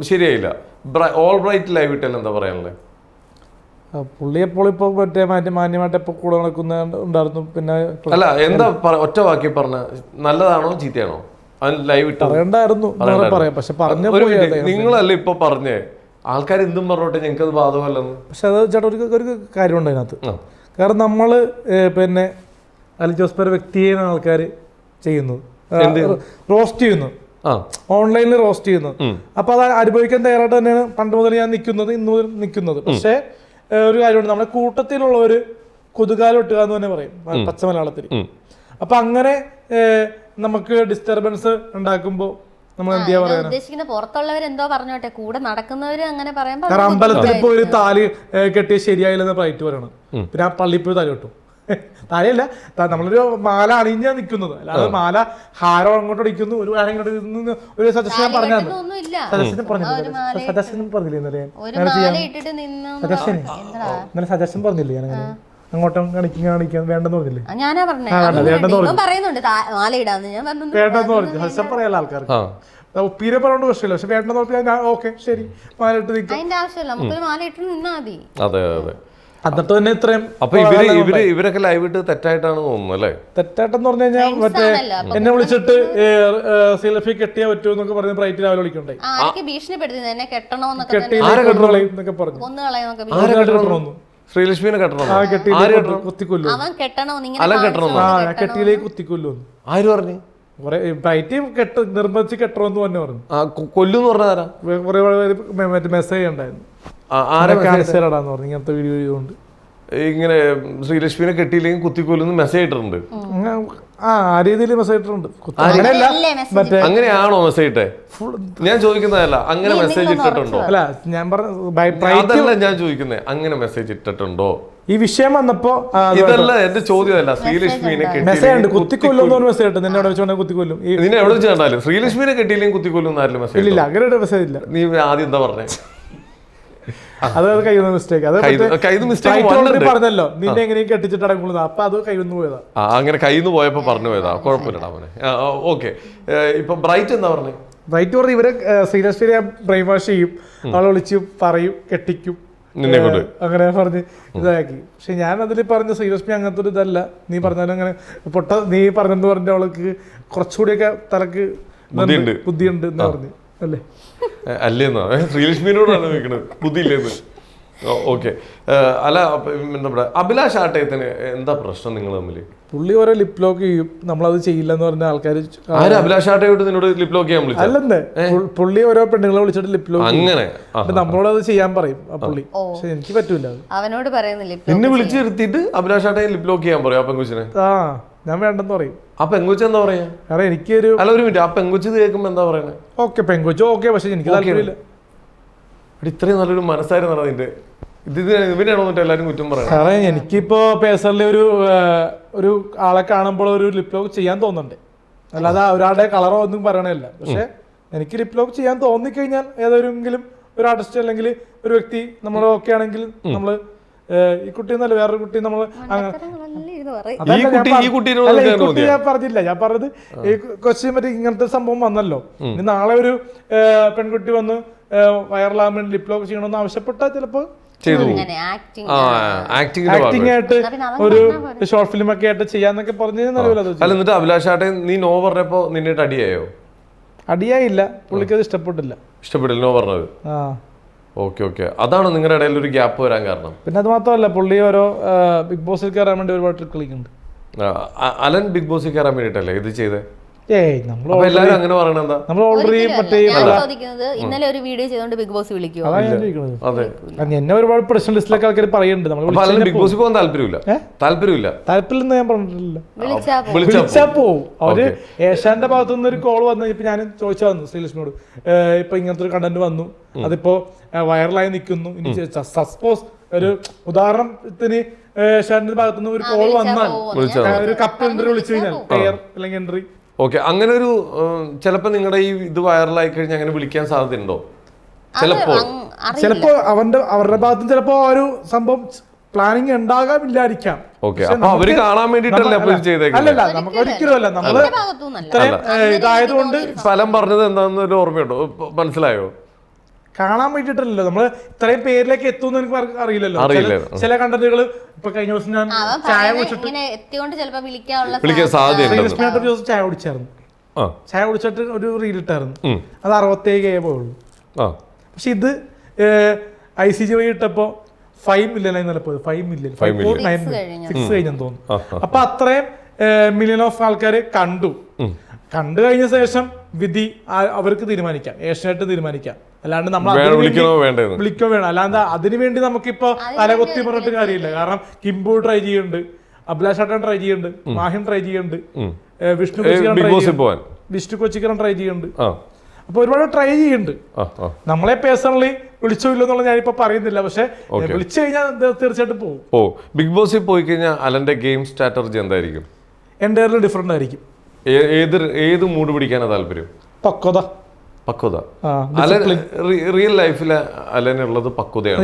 ശരിയായില്ല. ഓൾ ബ്രൈറ്റ് ലൈവ് ഇട്ടേൽ എന്താ പറയാനുള്ളത്? പുള്ളി എപ്പോൾ ഇപ്പൊ മറ്റേ മാന്യമായിട്ട് എപ്പോ കൂടെ നടക്കുന്നുണ്ടായിരുന്നു. പിന്നെ അല്ല, എന്താ ഒറ്റ വാക്കി പറഞ്ഞ, നല്ലതാണോ ചീത്തയാണോ ലൈവ് ഇട്ട് പറയണ്ടായിരുന്നു? പക്ഷെ നിങ്ങളല്ലേ ഇപ്പൊ പറഞ്ഞേ, ആൾക്കാർ എന്തും പറഞ്ഞോട്ടെ ഞങ്ങൾക്ക് അത് ബാധകമല്ലെന്ന്. പക്ഷെ അത് ചേട്ടാ ഒരു കാര്യമുണ്ട് അതിനകത്ത്. കാരണം നമ്മള് പിന്നെ അലൻ ജോസ് പെരേര വ്യക്തിയാണ് ആൾക്കാർ ചെയ്യുന്നത്, റോസ്റ്റ് ചെയ്യുന്നു, ഓൺലൈനിൽ റോസ്റ്റ് ചെയ്യുന്നത്. അപ്പൊ അത് അനുഭവിക്കാൻ തയ്യാറായിട്ട് തന്നെയാണ് പണ്ട് മുതൽ ഞാൻ നിൽക്കുന്നത്, ഇന്ന് മുതൽ നിൽക്കുന്നത്. പക്ഷെ ഒരു കാര്യമുണ്ട്, നമ്മുടെ കൂട്ടത്തിലുള്ള ഒരു കൊതുകാലം ഇട്ടുക എന്ന് തന്നെ പറയും പച്ച മലയാളത്തിൽ. അപ്പൊ അങ്ങനെ നമുക്ക് ഡിസ്റ്റർബൻസ് ഉണ്ടാക്കുമ്പോ നമ്മൾ എന്ത് ചെയ്യാ പറയാ? ഉദ്ദേശിക്കുന്ന പുറത്തുള്ളവരെന്തോ പറഞ്ഞോട്ടെ, കൂടെ നടക്കുന്നവര് അങ്ങനെ പറയുമ്പോ. കാരണം അമ്പലത്തിൽ ഇപ്പൊ ഒരു താലി കെട്ടിയ ശരിയായില്ലെന്ന് റൈറ്റ് പറയണം. പിന്നെ ആ പള്ളിയിൽ പോയി താലി കെട്ടും. താലിയല്ല, നമ്മളൊരു മാല അണിഞ്ഞാ നിൽക്കുന്നത്, അല്ലാതെ മാല ഹാരം അങ്ങോട്ട് അടിക്കുന്നു, ഒരു ഒരു സജഷൻ പറഞ്ഞില്ലേ ഇന്നലെ സജഷൻ പറഞ്ഞില്ലേ ഞാൻ അങ്ങോട്ടും കാണിക്കാൻ വേണ്ടെന്ന് പറഞ്ഞില്ലേ? ഞാനാ പറഞ്ഞത് പറയുന്നുണ്ട് മാല ഇടാന്ന്. ഞാൻ പറഞ്ഞു വേണ്ടെന്ന് പറഞ്ഞു. ഹർഷം പറയാനുള്ള ആൾക്കാർക്ക് ഒപ്പീരെ പറഞ്ഞോണ്ട് പ്രശ്നമില്ല, പക്ഷെ വേണ്ടെന്ന് പറഞ്ഞാൽ ഞാൻ ഓക്കെ ശരി മാല ഇട്ട് നിൽക്കും. അതിന്റെ ആവശ്യമില്ല, നമുക്കൊരു മാല ഇട്ട് നിന്നാ മതി. അതെ അതെ. എന്നിട്ട് തന്നെ ഇത്രയും അപ്പൊ ഇവരൊക്കെ ലൈവ് ഇട്ട് തെറ്റായിട്ടാണ് തോന്നുന്നു അല്ലേ? തെറ്റായിട്ടെന്ന് പറഞ്ഞു കഴിഞ്ഞാൽ മറ്റേ എന്നെ വിളിച്ചിട്ട് സെൽഫി കെട്ടിയാ പറ്റൂ എന്നൊക്കെ പറഞ്ഞ് ബ്രൈറ്റ് രാവിലെ വിളിക്കണ്ടേ, ഭീഷണിപ്പെടുത്തി എന്നെ കെട്ടണോന്നൊക്കെ പറഞ്ഞു. കൊന്നു കളയുന്നൊക്കെ. ശ്രീലക്ഷ്മിനെ കെട്ടണം? കുത്തിക്കൊല്ലു അവൻ കെട്ടണോന്ന് കെട്ടിയിലേക്ക് കുത്തിക്കൊല്ലു. ആര് പറഞ്ഞു? ബ്രൈറ്റ് നിർബന്ധിച്ച് കെട്ടണമെന്ന് തന്നെ പറഞ്ഞു. കൊല്ലുന്ന് പറഞ്ഞാരാ? മറ്റേ മെസ്സേജ് ഉണ്ടായിരുന്നു, പറഞ്ഞു ഇങ്ങനത്തെ വീഡിയോ ചെയ്തുകൊണ്ട്. ഇങ്ങനെ ശ്രീലക്ഷ്മിനെ കെട്ടിയില്ലെങ്കിൽ കുത്തിക്കൊല്ലുന്ന് മെസ്സേജ് ഇട്ടിട്ടുണ്ട്. ആ രീതിയിൽ മെസ്സേജ് ഇട്ടിട്ടുണ്ട്. അങ്ങനെയാണോ മെസ്സേജ് ഇട്ടേ? ഞാൻ ചോദിക്കുന്നതല്ല, അങ്ങനെ മെസ്സേജ് ഇട്ടിട്ടുണ്ടോ? അല്ല ഞാൻ അതല്ല ഞാൻ ചോദിക്കുന്നത്, അങ്ങനെ മെസ്സേജ് ഇട്ടിട്ടുണ്ടോ? ഈ വിഷയം വന്നപ്പോ ഇതല്ല എന്റെ ചോദ്യമല്ല. ശ്രീലക്ഷ്മിനെ മെസ്സേജ് കുത്തിക്കൊല്ലും മെസ്സേജ് ഇട്ട് നിന്നെ വെച്ചോണ്ട് കുത്തിക്കൊല്ലും. നിന്നെ എവിടെ വെച്ച് കണ്ടാലും ശ്രീലക്ഷ്മിനെ കെട്ടിയില്ലെങ്കിൽ കുത്തിക്കൊല്ലും ആരും മെസ്സേജ് ഇല്ല, അങ്ങനെ ഒരു മെസ്സേജ് ഇല്ല. നീ ആദ്യം എന്താ പറഞ്ഞേ? അത് കഴിയുന്ന മിസ്റ്റേക്ക്. അത് പറഞ്ഞല്ലോ നിന്നെ എങ്ങനെയും കെട്ടിച്ചിട്ട് അടങ്ങുന്നത്, അപ്പൊ അത് കയ്യിൽ പോയതാ. അങ്ങനെ കയ്യിൽ നിന്ന് പോയപ്പോ പറഞ്ഞു പോയതാ, കുഴപ്പമില്ലടാ അവനെ. ഓക്കെ. ഇപ്പൊ ബ്രൈറ്റ് എന്താ പറഞ്ഞേ? ബ്രൈറ്റ് പറഞ്ഞു ഇവരെ ശ്രീലക്ഷ്മിയെ ബ്രെയിൻ വാഷ് ചെയ്യും, അവളെ വിളിച്ച് പറയും, കെട്ടിക്കും, അങ്ങനെ പറഞ്ഞ് ഇതാക്കി. പക്ഷെ ഞാൻ അതിൽ പറഞ്ഞ ശ്രീലക്ഷ്മി അങ്ങനത്തെ ഒരു ഇതല്ല. നീ പറഞ്ഞാലും അങ്ങനെ നീ പറഞ്ഞെന്ന് പറഞ്ഞ അവൾക്ക് കുറച്ചുകൂടിയൊക്കെ തലക്ക് ബുദ്ധിയുണ്ട് എന്ന് പറഞ്ഞു അല്ലേ? അല്ലേന്നാ ശ്രീലക്ഷ്മിനോടാണ് ചോദിക്കണത്, ബുദ്ധിയില്ലേന്ന്. ഓക്കെ. അല്ല എന്താ അഭിലാഷ് ആട്ടയത്തിന് എന്താ പ്രശ്നം നിങ്ങൾ തമ്മില്? പുള്ളി ഓരോ ലിപ് ലോക്ക് ചെയ്യും, നമ്മളത് ചെയ്യില്ല എന്ന് പറഞ്ഞ ആൾക്കാർ. അഭിലാഷ് ആട്ടയോട്ട് നിന്നോട് ലിപ് ലോക്ക് ചെയ്യാൻ വിളിച്ചു? അല്ലെന്നേ, പുള്ളി ഓരോ പെണ്ണുങ്ങളെ വിളിച്ചിട്ട് ലിപ് ലോക്ക് അങ്ങനെ നമ്മളോട് അത് ചെയ്യാൻ പറയും ആ പുള്ളി. പക്ഷെ എനിക്ക് പറ്റൂല. അവനോട് പറയുന്നില്ല, നിന്നെ വിളിച്ച് നിർത്തിയിട്ട് അഭിലാഷ് ആട്ടയെ ലിപ് ലോക്ക് ചെയ്യാൻ പറയും ആ പെങ്കുച്ചിനെ? ഞാൻ വേണ്ടെന്ന് പറയും. ആ പെങ്കുച്ച എന്താ പറയാ? കാരണം എനിക്കൊരു ഒരു മിനിറ്റ്, ആ പെങ്കുച്ച് കേൾക്കുമ്പോ എന്താ പറയണേ? ഓക്കെ പെങ്കുച്ച ഓക്കെ, പക്ഷെ എനിക്ക് താല്പര്യമില്ല. ഇത്രയും നല്ലൊരു മനസ്സായിരുന്നു നിന്റെ. ഇവനാണോ എല്ലാരും കുറ്റം പറയാം? കാരണം എനിക്കിപ്പോ പേഴ്സണലി ഒരു ആളെ കാണുമ്പോൾ ഒരു ലിപ് ലോക്ക് ചെയ്യാൻ തോന്നുന്നുണ്ട്, അല്ലാതെ ഒരാളുടെ കളറോ ഒന്നും പറയണല്ല. പക്ഷെ എനിക്ക് ലിപ് ലോക്ക് ചെയ്യാൻ തോന്നിക്കഴിഞ്ഞാൽ ഏതെങ്കിലും ഒരു ആർട്ടിസ്റ്റ് അല്ലെങ്കിൽ ഒരു വ്യക്തി നമ്മൾ ഓക്കെ ആണെങ്കിൽ നമ്മള് ഈ കുട്ടി എന്നല്ല വേറൊരു കുട്ടി നമ്മൾ ഞാൻ പറഞ്ഞില്ല. ഞാൻ പറഞ്ഞത് ഈ കൊച്ചിനെ പറ്റി ഇങ്ങനത്തെ സംഭവം വന്നല്ലോ, ഇനി നാളെ ഒരു പെൺകുട്ടി വന്ന് വൈറലാകാൻ വേണ്ടി ലിപ് ലോക്ക് ചെയ്യണമെന്ന് ആവശ്യപ്പെട്ടാൽ ചിലപ്പോ ആക്ടിംഗ് ആയിട്ട് ഒരു ഷോർട്ട് ഫിലിം ഒക്കെ ആയിട്ട് ചെയ്യാന്നൊക്കെ പറഞ്ഞു. എന്നിട്ട് അഭിലാഷ് ആട്ടെ നീ നോ പറഞ്ഞപ്പോ നിന്നിട്ട് അടിയായോ? അടിയായില്ല, പുള്ളിക്ക് അത് ഇഷ്ടപ്പെട്ടില്ല. നോ പറഞ്ഞത്? Okay okay. അതാണ് നിങ്ങളുടെ ഇടയിൽ ഒരു ഗ്യാപ്പ് വരാൻ കാരണം? പിന്നെ അത് മാത്രമല്ല, പുള്ളി ഓരോ ബിഗ് ബോസിൽ കയറാൻ വേണ്ടി ഒരുപാട് ട്രിക്ക് കളിക്കുന്നുണ്ട്. അലൻ ബിഗ് ബോസിൽ കയറാൻ വേണ്ടിട്ടല്ലേ ഇത് ചെയ്തേ? എല്ലാരും അങ്ങനെ പറയണ എന്താ? നമ്മൾ ഓൾറെഡി ഇന്നലെ ഒരു വീഡിയോ ചെയ്തോണ്ട് ബിഗ് ബോസ് വിളിക്കുമോ? എന്നെ ഒരുപാട് പ്രശ്ന ലിസ്റ്റിലൊക്കെ ആൾക്കാർ പറയുന്നുണ്ട്. ബിഗ് ബോസിൽ പോകാൻ താല്പര്യമില്ല ഞാൻ പറഞ്ഞിട്ടില്ല. വിളിച്ചാ പോവും. അവര് ഏഷ്യാന്റെ ഭാഗത്തു നിന്ന് ഒരു കോൾ വന്നു. ഇപ്പൊ ഞാൻ ചോദിച്ചു ശ്രീലക്ഷ്മിയോട്, ഇപ്പൊ ഇങ്ങനത്തെ ഒരു കണ്ടന്റ് വന്നു, അതിപ്പോ വൈറലായി നിൽക്കുന്നു. ഇനി സപ്പോസ് ഒരു ഉദാഹരണത്തിന് ഏഷ്യാന്റെ ഭാഗത്തുനിന്ന് ഒരു കോൾ വന്നാൽ, ഒരു കപ്പ് എൻട്രി വിളിച്ചു കഴിഞ്ഞാൽ പെയർ അല്ലെങ്കിൽ എൻട്രി, ഓക്കെ, അങ്ങനെ ഒരു ചിലപ്പോ നിങ്ങളുടെ ഈ ഇത് വൈറലായി കഴിഞ്ഞാൽ അങ്ങനെ വിളിക്കാൻ സാധ്യതയുണ്ടോ? ചിലപ്പോ അവരുടെ ഭാഗത്തും ചിലപ്പോ ഒരു സംഭവം പ്ലാനിങ് ഉണ്ടാകാമില്ലായിരിക്കാം. അവര് കാണാൻ വേണ്ടിട്ടല്ലേ? അല്ലല്ല, നമുക്ക് ഒരിക്കലും അല്ല. നമ്മള് ഇതായതുകൊണ്ട് ഫലം പറഞ്ഞത് എന്താണെന്ന് ഒരു ഓർമ്മയുണ്ടോ? മനസ്സിലായോ? കാണാൻ വേണ്ടിട്ടല്ലോ. നമ്മള് ഇത്രയും പേരിലേക്ക് എത്തുമെന്ന് എനിക്ക് അറിയില്ലല്ലോ. ചില കണ്ടന്റുകൾ ഇപ്പൊ കഴിഞ്ഞ ദിവസം ഞാൻ ചായ കുടിച്ചിട്ട് ചായ കുടിച്ചായിരുന്നു. ചായ കുടിച്ചിട്ട് ഒരു റീൽ ഇട്ടായിരുന്നു, അത് 67K പോയുള്ളൂ. പക്ഷെ ഇത് ICG വഴി ഇട്ടപ്പോ 5 മില്യൺ ആയി പോയത്. 5 മില്യൺ 6 കഴിഞ്ഞെന്ന് തോന്നുന്നു. അപ്പൊ അത്രയും മില്യൺ ഓഫ് ആൾക്കാർ കണ്ടു കഴിഞ്ഞ ശേഷം വിധി അവർക്ക് തീരുമാനിക്കാം, ഏഷ്യാനെറ്റ് തീരുമാനിക്കാം. അല്ലാണ്ട് നമ്മൾ വിളിക്കോ വേണം. അല്ലാണ്ട് അതിനുവേണ്ടി നമുക്കിപ്പോ തലകൊത്തി പറഞ്ഞിട്ട് കാര്യമില്ല. കാരണം കിംബു ട്രൈ ചെയ്യുന്നുണ്ട്, അഭിലാഷ് ആട്ടൻ ട്രൈ ചെയ്യുന്നുണ്ട്, മാഹിം ട്രൈ ചെയ്യുന്നുണ്ട്, വിഷ്ണു കൊച്ചിക്കരൻ ട്രൈ ചെയ്യുന്നുണ്ട്. അപ്പൊ ഒരുപാട് ട്രൈ ചെയ്യുന്നുണ്ട്. നമ്മളെ പേഴ്സണലി വിളിച്ചോ ഇല്ലെന്നുള്ള ഞാനിപ്പോ പറയുന്നില്ല, പക്ഷെ വിളിച്ചു കഴിഞ്ഞാൽ തീർച്ചയായിട്ടും പോകും. ബിഗ് ബോസിൽ പോയി കഴിഞ്ഞാൽ അലന്റെ ഗെയിം സ്ട്രാറ്റജി എന്തായിരിക്കും? എൻ്റയർലി ഡിഫറെന്റ് ആയിരിക്കും. ഏത് മൂഡ് പിടിക്കാനാ താല്പര്യം? പക്വത. ആ, റിയൽ ലൈഫിലെ അലനുള്ളത് പക്വതയാണ്.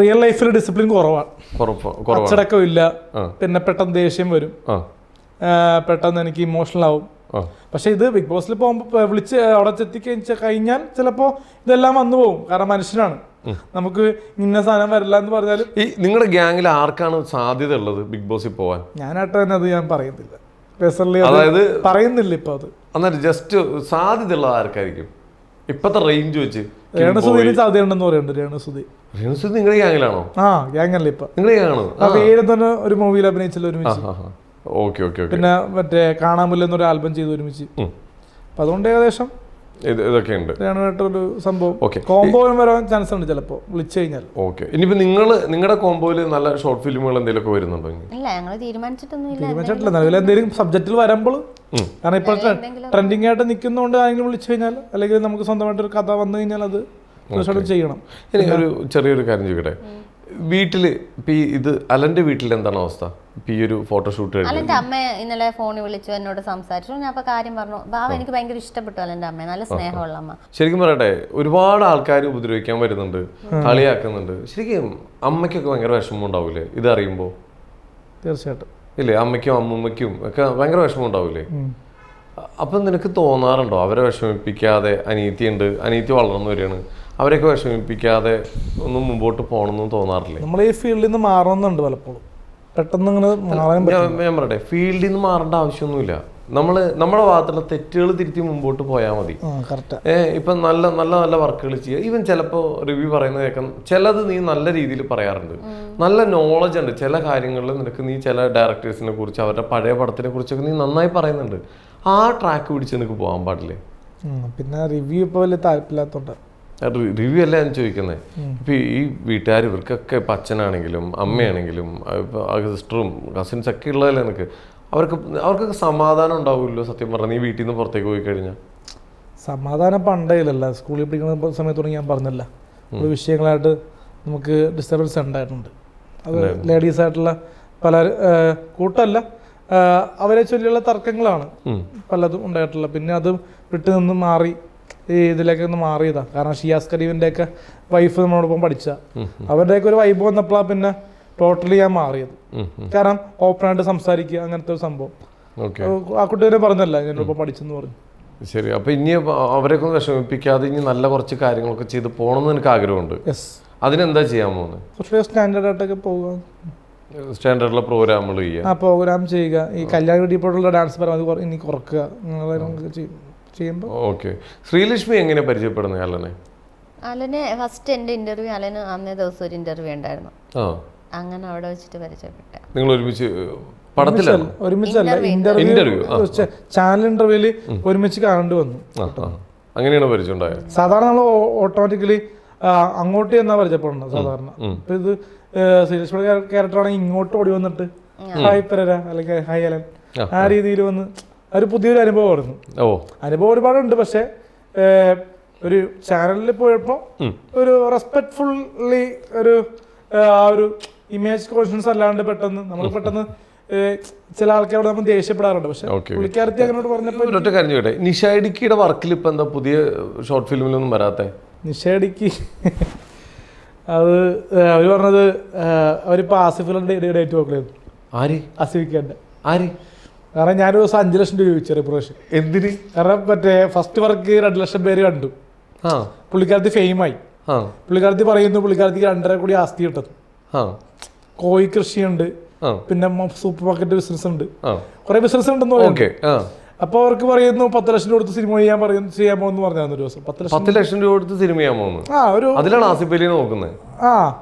റിയൽ ലൈഫിൽ ഡിസിപ്ലിൻ കുറവാണ്, അച്ചടക്കം ഇല്ല, പിന്നെ പെട്ടെന്ന് ദേഷ്യം വരും, പെട്ടെന്ന് എനിക്ക് ഇമോഷണൽ ആവും. പക്ഷെ ഇത് ബിഗ് ബോസിൽ പോകുമ്പോൾ വിളിച്ച് അവിടെ കഴിഞ്ഞാൽ ചിലപ്പോൾ ഇതെല്ലാം വന്നു പോകും. കാരണം മനുഷ്യനാണ്, നമുക്ക് ഇന്ന സാധനം വരില്ല എന്ന് പറഞ്ഞാലും. ഈ നിങ്ങളുടെ ഗ്യാങ്ങിൽ ആർക്കാണ് സാധ്യത ഉള്ളത് ബിഗ് ബോസിൽ പോവാൻ? ഞാനായിട്ട് തന്നെ അത് ഞാൻ പറയുന്നില്ല, പേഴ്സണലി അതായത് പറയുന്നില്ല ഇപ്പൊ. അത് അന്നേരം ജസ്റ്റ് സാധ്യത ഉള്ളത് ആർക്കായിരിക്കും ഇപ്പത്തെ റേഞ്ച് വെച്ച്? രേണുസുധീന് സാധ്യതയുണ്ടെന്ന് പറയുന്നുണ്ട്. രേണുസുധി നിങ്ങളുടെ ഗ്യാങ്ങിലാണോ? ആ, ഗ്യാങ്ങല്ലേ ഇപ്പൊ. നിങ്ങളുടെ ഗ്യാങ്ങാണോ? വേറെ തന്നെ ഒരു മൂവിയിൽ അഭിനയിച്ചല്ലോ ഒരുമിച്ച്. പിന്നെ മറ്റേ കാണാമില്ല എന്നൊരു ആൽബം ചെയ്തു ഒരുമിച്ച്. അപ്പൊ അതുകൊണ്ട് ഏകദേശം ഇതൊക്കെ ഉണ്ട് ഒരു സംഭവം. കോംബോയും വരാൻ ചാൻസ് ഉണ്ട് ചിലപ്പോ വിളിച്ചു കഴിഞ്ഞാൽ. ഓക്കെ, ഇനിയിപ്പോ നിങ്ങളുടെ കോംബോയിൽ നല്ല ഷോർട്ട് ഫിലിമുകൾ എന്തെങ്കിലുമൊക്കെ വരുന്നുണ്ടോ? തീരുമാനിച്ചിട്ടില്ല. നിലവിൽ എന്തെങ്കിലും സബ്ജക്റ്റിൽ വരുമ്പോൾ, കാരണം ഇപ്പോഴത്തെ ട്രെൻഡിങ് ആയിട്ട് നിൽക്കുന്നതുകൊണ്ട് ആരെങ്കിലും വിളിച്ചു കഴിഞ്ഞാൽ, അല്ലെങ്കിൽ നമുക്ക് സ്വന്തമായിട്ട് ഒരു കഥ വന്നു കഴിഞ്ഞാൽ അത് തീർച്ചയായിട്ടും ചെയ്യണം. ഇനി ഒരു ചെറിയൊരു കാര്യം ചോദിക്കട്ടെ, വീട്ടില് ഇത് അലന്റെ വീട്ടിൽ എന്താണ് അവസ്ഥ? ഈ ഒരു ഫോട്ടോഷൂട്ട് അലന്റെ അമ്മ ഇന്നലെ ഫോണിൽ വിളിച്ചു, എന്നോട് സംസാരിച്ചു. ഞാൻ അപ്പൊ കാര്യം പറഞ്ഞു. ബാബ എനിക്ക് ഭയങ്കര ഇഷ്ടപ്പെട്ടു അലന്റെ അമ്മ, നല്ല സ്നേഹമുള്ള അമ്മ. ശരിക്കും പറയട്ടെ, ഒരുപാട് ആൾക്കാർ ഉപദ്രവിക്കാൻ വരുന്നുണ്ട്, കളിയാക്കുന്നുണ്ട്. ശരിക്കും അമ്മയ്ക്കൊക്കെ ഭയങ്കര വിഷമം ഉണ്ടാവൂലേ ഇത് അറിയുമ്പോ? തീർച്ചയായിട്ടും ഇല്ലേ, അമ്മയ്ക്കും അമ്മൂമ്മയ്ക്കും ഒക്കെ ഭയങ്കര വിഷമം ഉണ്ടാവൂലേ? അപ്പം നിനക്ക് തോന്നാറുണ്ടോ അവരെ വിഷമിപ്പിക്കാതെ, അനീത്തി വളർന്നു വരികയാണ്, അവരെയൊക്കെ വിഷമിപ്പിക്കാതെ ഒന്നും മുമ്പോട്ട് പോകണമെന്നും തോന്നാറില്ലേ? നമ്മൾ ഈ ഫീൽഡിൽ നിന്ന് മാറണമെന്നുണ്ട് പലപ്പോഴും. പെട്ടെന്ന് ഞാൻ പറയട്ടെ, ഫീൽഡിൽ നിന്ന് മാറേണ്ട ആവശ്യമൊന്നുമില്ല. നമ്മുടെ ഭാഗത്തുള്ള തെറ്റുകൾ തിരുത്തി മുമ്പോട്ട് പോയാൽ മതി. ഇപ്പം നല്ല നല്ല നല്ല വർക്കുകൾ ചെയ്യുക. ഈവൻ ചിലപ്പോൾ റിവ്യൂ പറയുന്നത് കേൾക്കാം, ചിലത് നീ നല്ല രീതിയിൽ പറയാറുണ്ട്, നല്ല നോളജ് ഉണ്ട് ചില കാര്യങ്ങളിൽ നിനക്ക്. നീ ചില ഡയറക്ടേഴ്സിനെ കുറിച്ച്, അവരുടെ പഴയ പടത്തിനെ കുറിച്ചൊക്കെ നീ നന്നായി പറയുന്നുണ്ട്. ആ ട്രാക്ക് പിടിച്ച് നിനക്ക് പോകാൻ പാടില്ലേ? പിന്നെ റിവ്യൂ ഇപ്പോൾ വലിയ താല്പര്യമില്ലാത്തതുകൊണ്ട് റിവ്യൂ അല്ല ഞാൻ ചോദിക്കുന്നത്. ഇപ്പം ഈ വീട്ടുകാർ, ഇവർക്കൊക്കെ ഇപ്പം അച്ഛനാണെങ്കിലും അമ്മയാണെങ്കിലും സിസ്റ്ററും കസിൻസ് ഒക്കെ ഉള്ളതല്ലേ നിനക്ക്, അവർക്കൊക്കെ സമാധാനം ഉണ്ടാവുമല്ലോ സത്യം പറഞ്ഞാൽ നീ വീട്ടിൽ നിന്ന് പുറത്തേക്ക് പോയി കഴിഞ്ഞാൽ? സമാധാനം പണ്ടേ ഇല്ലല്ലോ. സ്കൂളിൽ പഠിക്കുന്ന സമയത്തോടെ ഞാൻ പറഞ്ഞല്ല, വിഷയങ്ങളായിട്ട് നമുക്ക് ഡിസ്റ്റർബൻസ് ഉണ്ടായിട്ടുണ്ട്. അത് ലേഡീസായിട്ടുള്ള പല കൂട്ടമല്ല, അവരെ ചൊല്ലിയുള്ള തർക്കങ്ങളാണ് പലതും ഉണ്ടായിട്ടുള്ള. പിന്നെ അത് വിട്ടു നിന്ന് മാറി ഈ ഇതിലേക്ക് ഒന്ന് മാറിയതാ. കാരണം ഷിയാസ് കരീമിന്റെ ഒക്കെ വൈഫ് നമ്മളോടൊപ്പം പഠിച്ച, അവരുടെയൊക്കെ ഒരു വൈബ് വന്നപ്പോഴാണ് പിന്നെ ടോട്ടലി ഞാൻ മാറിയത്. കാരണം ഓപ്പണായിട്ട് സംസാരിക്കുക, അങ്ങനത്തെ ഒരു സംഭവം. ആ കുട്ടിയെ പറഞ്ഞല്ല ഞാനിപ്പോ പഠിച്ചെന്ന് പറഞ്ഞു. ശരി, അപ്പൊ ഇനി അവരെയൊക്കെ ഒന്ന് വിഷമിപ്പിക്കാതെ ഇനി നല്ല കുറച്ച് കാര്യങ്ങളൊക്കെ ചെയ്ത് പോകണമെന്ന് എനിക്ക് ആഗ്രഹമുണ്ട്. അതിനെന്താ ചെയ്യാൻ പോകുന്നത്? കുറച്ച് സ്റ്റാൻഡേർഡ് ആയിട്ടൊക്കെ പോകുക, സ്റ്റാൻഡേർഡുള്ള പ്രോഗ്രാമുകൾ ചെയ്യുക, പ്രോഗ്രാം ചെയ്യുക. ഈ കല്യാണ വീട്ടിൽ ഡാൻസ് പരമാവധി ഇനി കുറക്കുക ചെയ്യുമ്പോൾ. ഓക്കെ, ശ്രീലക്ഷ്മി എങ്ങനെ പരിചയപ്പെടുന്നത് അലനെ? ഫസ്റ്റ് എന്റെ ഇന്റർവ്യൂ അലന് അന്നേ ദിവസം ഒരു ഇന്റർവ്യൂ ഉണ്ടായിരുന്നു. അങ്ങനെ അവിടെ വെച്ചിട്ട് പരിചയപ്പെട്ട. നിങ്ങൾ ഒരുമിച്ചല്ല, ഇന്റർവ്യൂ ചാനൽ ഇന്റർവ്യൂല് ഒരുമിച്ച് കാണേണ്ടി വന്നു. അങ്ങനെയാണ് പരിചയം ഉണ്ടായത്. സാധാരണ നമ്മൾ ഓട്ടോമാറ്റിക്കലി അങ്ങോട്ട് എന്നാ പരിചയപ്പെടുന്നത് സാധാരണ. ഇപ്പൊ ഇത് ശ്രീലക്ഷ്മിയുടെ ക്യാരക്ടർ ആണെങ്കിൽ ഇങ്ങോട്ട് ഓടി വന്നിട്ട് ഹായ് പെരര അല്ലെങ്കിൽ ഹായ് അലൻ, ആ രീതിയിൽ വന്ന് ഒരു പുതിയൊരു അനുഭവമായിരുന്നു. അനുഭവം ഒരുപാടുണ്ട്. പക്ഷെ ഒരു ചാനലിൽ പോയപ്പോ ഒരു റെസ്പെക്ട്ഫുള്ളി ഒരു ഇമേജ് കോൺഷ്യൻസ് അല്ലാണ്ട് പെട്ടെന്ന് ചില ആൾക്കാരോട് നമ്മൾ ദേഷ്യപ്പെടാറുണ്ട്. പക്ഷെ പുള്ളിക്കാരത്തി അങ്ങോട്ട് പറഞ്ഞപ്പോ ഒറ്റ കാര്യം ചോട്ടെ, നിഷാഡിക്കിയുടെ വർക്കിൽ ഇപ്പൊ എന്താ പുതിയ ഷോർട്ട് ഫിലിമിലൊന്നും വരാത്തെ? നിഷാഡിക്ക് അത് അവര് പറഞ്ഞത് അവരിപ്പോ ആസിഫിന്റെ ഡേറ്റ് നോക്കലായിരുന്നു. ആസിഫിക്കാന്റെ കാരണം ഞാനൊരു ദിവസം 5 ലക്ഷം രൂപ ചോദിച്ചു പ്രാവശ്യം. എന്തിന്? കാരണം മറ്റേ ഫസ്റ്റ് വർക്ക് 2 ലക്ഷം പേര് കണ്ടു, പുള്ളിക്കാരത്തി ഫെയിമായി. പുള്ളിക്കാരത്തി പറയുന്നു പുള്ളിക്കാരത്തിക്ക് 2.5 കോടി ആസ്തി കിട്ടുന്നു. കോഴി കൃഷിയുണ്ട്, പിന്നെ സൂപ്പർ മാർക്കറ്റ് ബിസിനസ് ഉണ്ട്, കുറെ ബിസിനസ് ഉണ്ടെന്ന് പറയുന്നു. അപ്പൊ അവർക്ക് പറയുന്നു 10 ലക്ഷം രൂപ കൊടുത്ത് സിനിമ ചെയ്യാൻ പോകുന്നു പറഞ്ഞായിരുന്നു ഒരു ദിവസം. 10 ലക്ഷം രൂപ കൊടുത്ത് സിനിമ ചെയ്യാൻ പോകുന്നു. അതിലാണ് ആസിഫ് അലിനെ നോക്കുന്നത്.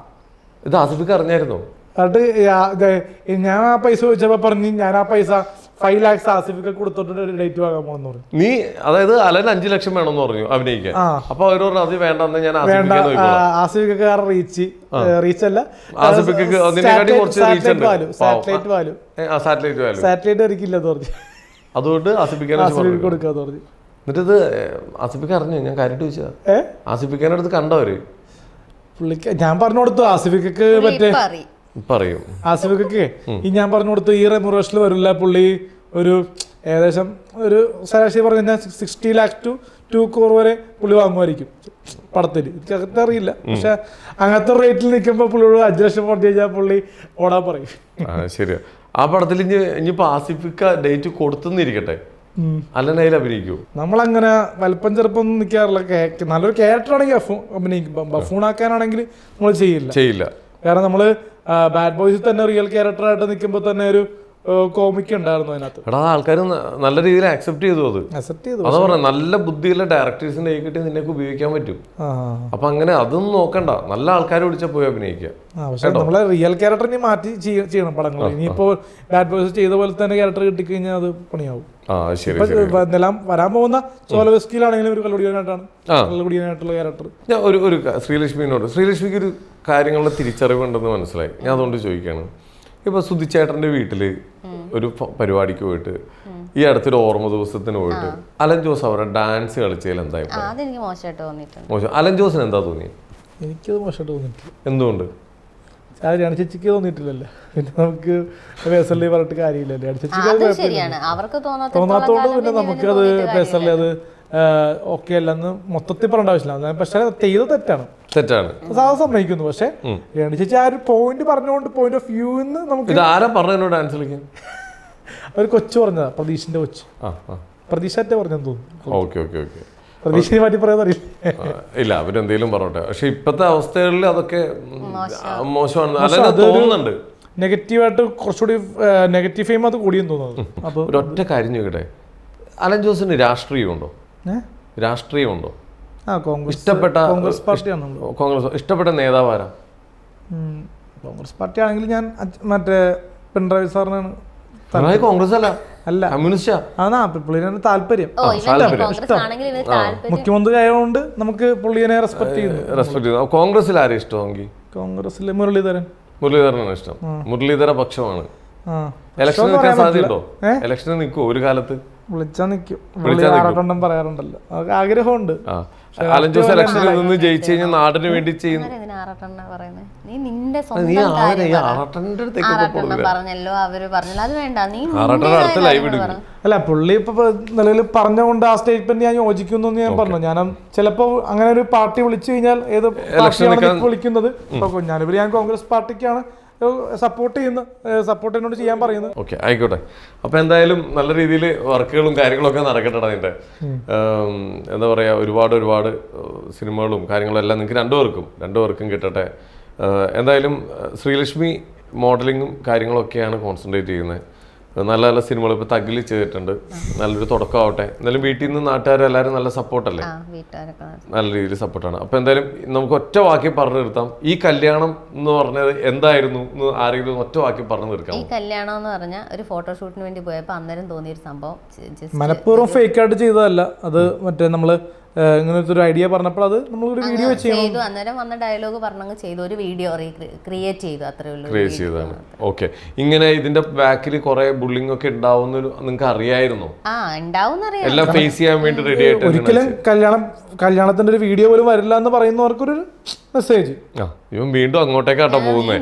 ഇത് ആസിഫിക്ക് അറിഞ്ഞായിരുന്നോ? എന്നിട്ട് ഞാൻ ആ പൈസ ചോദിച്ചപ്പോ പറഞ്ഞു ഞാൻ ആ പൈസ 5 lakhs ആസിഫിക്ക് കൊടുത്തിട്ട് ഡേറ്റ് വാങ്ങാൻ പോകുന്നു പറഞ്ഞു. നീ അതായത് അലൻ 5 ലക്ഷം വേണമെന്ന് പറഞ്ഞു അഭിനയിക്കാൻ. അപ്പൊ അവര് പറഞ്ഞു അത് വേണ്ടെന്ന്. ഞാൻ ആസിഫിക്ക് റീച്ച് അല്ല, സാറ്റലൈറ്റ് ഒരിക്കില്ലെന്ന് പറഞ്ഞു. അതുകൊണ്ട് ആസിഫിക്ക് കൊടുക്കാന്ന് പറഞ്ഞു. എന്നിട്ട് ആസിഫിക്ക് അറിഞ്ഞു? ഞാൻ കാര്യമായിട്ട് ചോദിച്ചതാ. ആസിഫിക്കാൻ്റെ അടുത്ത് കണ്ടവര്? ഞാൻ പറഞ്ഞു കൊടുത്തു ആസിഫിക്ക് മറ്റേ പറയൂ ആസിഫിക്ക് ഈ ഞാൻ പറഞ്ഞു കൊടുത്തു ഈ റെമുറേഷനിൽ വരില്ല. പുള്ളി ഒരു ഏകദേശം ഒരു ശരാശരി പറഞ്ഞു കഴിഞ്ഞാൽ 60 lakh to 2 crore വരെ പുള്ളി വാങ്ങുമായിരിക്കും പടത്തിൽ. എനിക്ക് അറിയില്ല, പക്ഷെ അങ്ങനത്തെ റേറ്റിൽ നിൽക്കുമ്പോൾ പുള്ളിയോട് 5 ലക്ഷം കൊടുത്തു കഴിഞ്ഞാൽ പുള്ളി ഓടാൻ പറയും. ശരിയാ. ആ പടത്തിൽ ഇനി പാസിഫിക്ക ഡേറ്റ് കൊടുത്തുന്നിരിക്കട്ടെ, അല്ലെങ്കിൽ അതിൽ അഭിനയിക്കൂ. നമ്മളങ്ങനെ വലിപ്പം ചെറുപ്പം ഒന്നും നിൽക്കാറില്ല. നല്ലൊരു ക്യാരക്ടർ ആണെങ്കിൽ അഭിനയിക്കും. ബഫൂണാക്കാനാണെങ്കിൽ നമ്മൾ ചെയ്യില്ല. കാരണം നമ്മള് ബാഡ് ബോയ്സിൽ തന്നെ റിയൽ ക്യാരക്ടറായിട്ട് നിൽക്കുമ്പോൾ തന്നെ ഒരു കോമിക് ഉണ്ടായിരുന്നു അതിനകത്ത്. എടാ ആൾക്കാർ നല്ല രീതിയിൽ അക്സെപ്റ്റ് ചെയ്തു. അതാ പറഞ്ഞ നല്ല ബുദ്ധിയുള്ള ഡയറക്ടേഴ്സിന്റെ കൈ കിട്ടി നിനക്ക് ഉപയോഗിക്കാൻ പറ്റും. അപ്പൊ അങ്ങനെ അതൊന്നും നോക്കണ്ട, നല്ല ആൾക്കാരെ വിളിച്ചാൽ പോയി അഭിനയിക്കുക. പക്ഷെ നമ്മളെ റിയൽ ക്യാരക്ടറിനെ മാറ്റി ചെയ്യണം പടങ്ങൾ. ഇനിയിപ്പോ ബാഡ് ബോയ്സ് ചെയ്ത പോലെ തന്നെ ക്യാരക്ടർ കിട്ടിക്കഴിഞ്ഞാൽ അത് പണിയാവും. എല്ലാം വരാൻ പോകുന്ന ചോലവെസ്കിയിലാണെങ്കിലും ഒരു കള്ളുകുടിയനായിട്ടുള്ള ക്യാരക്ടർ. ഞാൻ ഒരു ശ്രീലക്ഷ്മിക്ക് ഒരു കാര്യങ്ങളുടെ തിരിച്ചറിവുണ്ടെന്ന് മനസ്സിലായി. ഞാൻ അതുകൊണ്ട് ചോദിക്കുകയാണ്. ഇപ്പൊ സുധിച്ചേട്ടന്റെ വീട്ടില് ഒരു പരിപാടിക്ക് പോയിട്ട് ഈ അടുത്തൊരു ഓർമ്മ ദിവസത്തിന് പോയിട്ട് അലൻ ജോസ് അവരുടെ ഡാൻസ് കളിച്ചതിൽ എന്തായി? മോശം. അലൻ ജോസിന് എന്താ തോന്നി? എനിക്കത് മോശമായിട്ട് തോന്നിയിട്ടില്ല. എന്തുകൊണ്ട്? ചേച്ചിക്ക് തോന്നിയിട്ടില്ലല്ലോ, പിന്നെ നമുക്ക് പേഴ്സണലി പറഞ്ഞിട്ട് കാര്യമില്ലല്ലോ. തോന്നാത്തോണ്ട് പിന്നെ നമുക്കത് പേഴ്സണലി അത് ഓക്കെ അല്ലെന്ന് മൊത്തത്തിൽ പറയേണ്ട ആവശ്യമില്ല. പക്ഷെ ചെയ്ത് തെറ്റാണ്. സാധാ സമ്മതിക്കുന്നു. പക്ഷെ രേണു ചേച്ചി ആ ഒരു പോയിന്റ് പറഞ്ഞുകൊണ്ട് പോയിന്റ് ഓഫ് വ്യൂ നമുക്ക് ഡാൻസ് കളിക്കാൻ ഒരു കൊച്ചു പറഞ്ഞതാ, പ്രതീഷിന്റെ കൊച്ച്. പ്രതീഷ് അറ്റ പറഞ്ഞെന്ന് തോന്നുന്നു. പ്രതീക്ഷിനെ മാറ്റി പറയാറില്ല, അവരെന്തെങ്കിലും പറഞ്ഞോട്ടെ. പക്ഷെ ഇപ്പത്തെ അവസ്ഥകളിൽ അതൊക്കെ മോശമാണ് തോന്നുന്നുണ്ട്. നെഗറ്റീവായിട്ട് കുറച്ചുകൂടി നെഗറ്റീവ് ഫെയിം അത് കൂടിയെന്ന് തോന്നുന്നു. അപ്പൊ ഒരൊറ്റ കാര്യം ചോദിക്കട്ടെ, അലൻ ജോസിന് രാഷ്ട്രീയമുണ്ടോ? ഇഷ്ടപ്പെട്ട കോൺഗ്രസ് പാർട്ടിയാണ്. ഇഷ്ടപ്പെട്ട നേതാവ് ആരാ? കോൺഗ്രസ് പാർട്ടി ആണെങ്കിൽ ഞാൻ മറ്റേ പിണറായി സാറിനാണ്. കോൺഗ്രസ് അല്ല, കമ്മ്യൂണിസ്റ്റാ. പുള്ളിനെ താല്പര്യം. മുഖ്യമന്ത്രി ആയതുകൊണ്ട് നമുക്ക് പുള്ളിനെ റെസ്പെക്ട് ചെയ്യുന്നു. കോൺഗ്രസിൽ ആരെയും ഇഷ്ടമെങ്കിൽ? കോൺഗ്രസിൽ മുരളീധരനാണ് ഇഷ്ടം. മുരളീധര പക്ഷമാണ്. ഇലക്ഷന് നിൽക്കാൻ സാധ്യതയുണ്ടോ? ഇലക്ഷന് നിൽക്കുമോ ഒരു കാലത്ത്? വിളിച്ചാ നിൽക്കും. പറയാറുണ്ടല്ലോ, ആഗ്രഹമുണ്ട്. അലൻ ജോസ് ഇലക്ഷനിൽ നിന്ന് ജയിച്ചു കഴിഞ്ഞാൽ നാടിന് വേണ്ടി ചെയ്യുന്നു. അല്ല, പുള്ളി ഇപ്പൊ നിലവിൽ പറഞ്ഞുകൊണ്ട് ആ സ്റ്റേറ്റ്മെന്റ് ഞാൻ യോജിക്കുന്നു എന്ന് ഞാൻ പറഞ്ഞു. ഞാൻ ചിലപ്പോ അങ്ങനെ ഒരു പാർട്ടി വിളിച്ചു കഴിഞ്ഞാൽ ഏത് പാർട്ടിയാണ് വിളിക്കുന്നത്? ഞാനിവര് ഞാൻ കോൺഗ്രസ് പാർട്ടിക്കാണ് സപ്പോർട്ട് എന്നോട് ചെയ്യാൻ പറയുന്നത്. ഓക്കെ, ആയിക്കോട്ടെ. അപ്പൊ എന്തായാലും നല്ല രീതിയിൽ വർക്കുകളും കാര്യങ്ങളൊക്കെ നടക്കട്ടെ. അതിന്റെ എന്താ പറയാ, ഒരുപാട് സിനിമകളും കാര്യങ്ങളും എല്ലാം നിങ്ങൾക്ക് രണ്ടുപേർക്കും കിട്ടട്ടെ. എന്തായാലും ശ്രീലക്ഷ്മി മോഡലിങ്ങും കാര്യങ്ങളൊക്കെയാണ് കോൺസെൻട്രേറ്റ് ചെയ്യുന്നത്. നല്ല നല്ല സിനിമകൾ ഇപ്പൊ തകില് ചെയ്തിട്ടുണ്ട്. നല്ലൊരു തുടക്കമാവട്ടെ. എന്തായാലും വീട്ടിൽ നിന്ന് നാട്ടുകാരെല്ലാവരും നല്ല സപ്പോർട്ടല്ലേ? നല്ല രീതിയിൽ സപ്പോർട്ടാണ്. അപ്പൊ എന്തായാലും നമുക്ക് ഒറ്റ വാക്കി പറഞ്ഞു നിർത്താം. ഈ കല്യാണം എന്ന് പറഞ്ഞത് എന്തായിരുന്നു എന്ന് ആരെങ്കിലും ഒറ്റ വാക്കി പറഞ്ഞു നിർത്താം. ഈ കല്യാണം എന്ന് പറഞ്ഞാൽ ഒരു ഫോട്ടോഷൂട്ടിന് വേണ്ടി പോയപ്പോൾ അന്നേരം തോന്നിയൊരു സംഭവം, മനഃപൂർവ്വം ഫേക്ക് ആയിട്ട് ചെയ്തതല്ല. അത് മറ്റേ നമ്മള് ഇങ്ങനത്തെ ഒരു ഐഡിയ പറഞ്ഞപ്പോൾ അത് നമ്മളൊരു വീഡിയോ ചെയ്തു. അന്നേരം വന്ന ഡയലോഗ് പറഞ്ഞങ്ങ് ചെയ്തു, ഒരു വീഡിയോ ക്രിയേറ്റ് ചെയ്തു, അത്രേ ഉള്ളൂ. ക്രിയേറ്റ് ചെയ്തതാണ്. ഓക്കെ. ഇങ്ങനെ ഇതിന്റെ ബാക്കിൽ കുറെ ബുള്ളിംഗ് ഒക്കെ ഉണ്ടാവുന്ന നിങ്ങൾക്ക് അറിയായിരുന്നോ? എല്ലാം ഫേസ് ചെയ്യാൻ വേണ്ടി റെഡി ആയിട്ട്. ഒരിക്കലും കല്യാണത്തിന്റെ ഒരു വീഡിയോ പോലും വരില്ല എന്ന് പറയുന്നവർക്കൊരു മെസ്സേജ്. ഇവൻ വീണ്ടും അങ്ങോട്ടേക്കാട്ടോ പോകുന്നേ.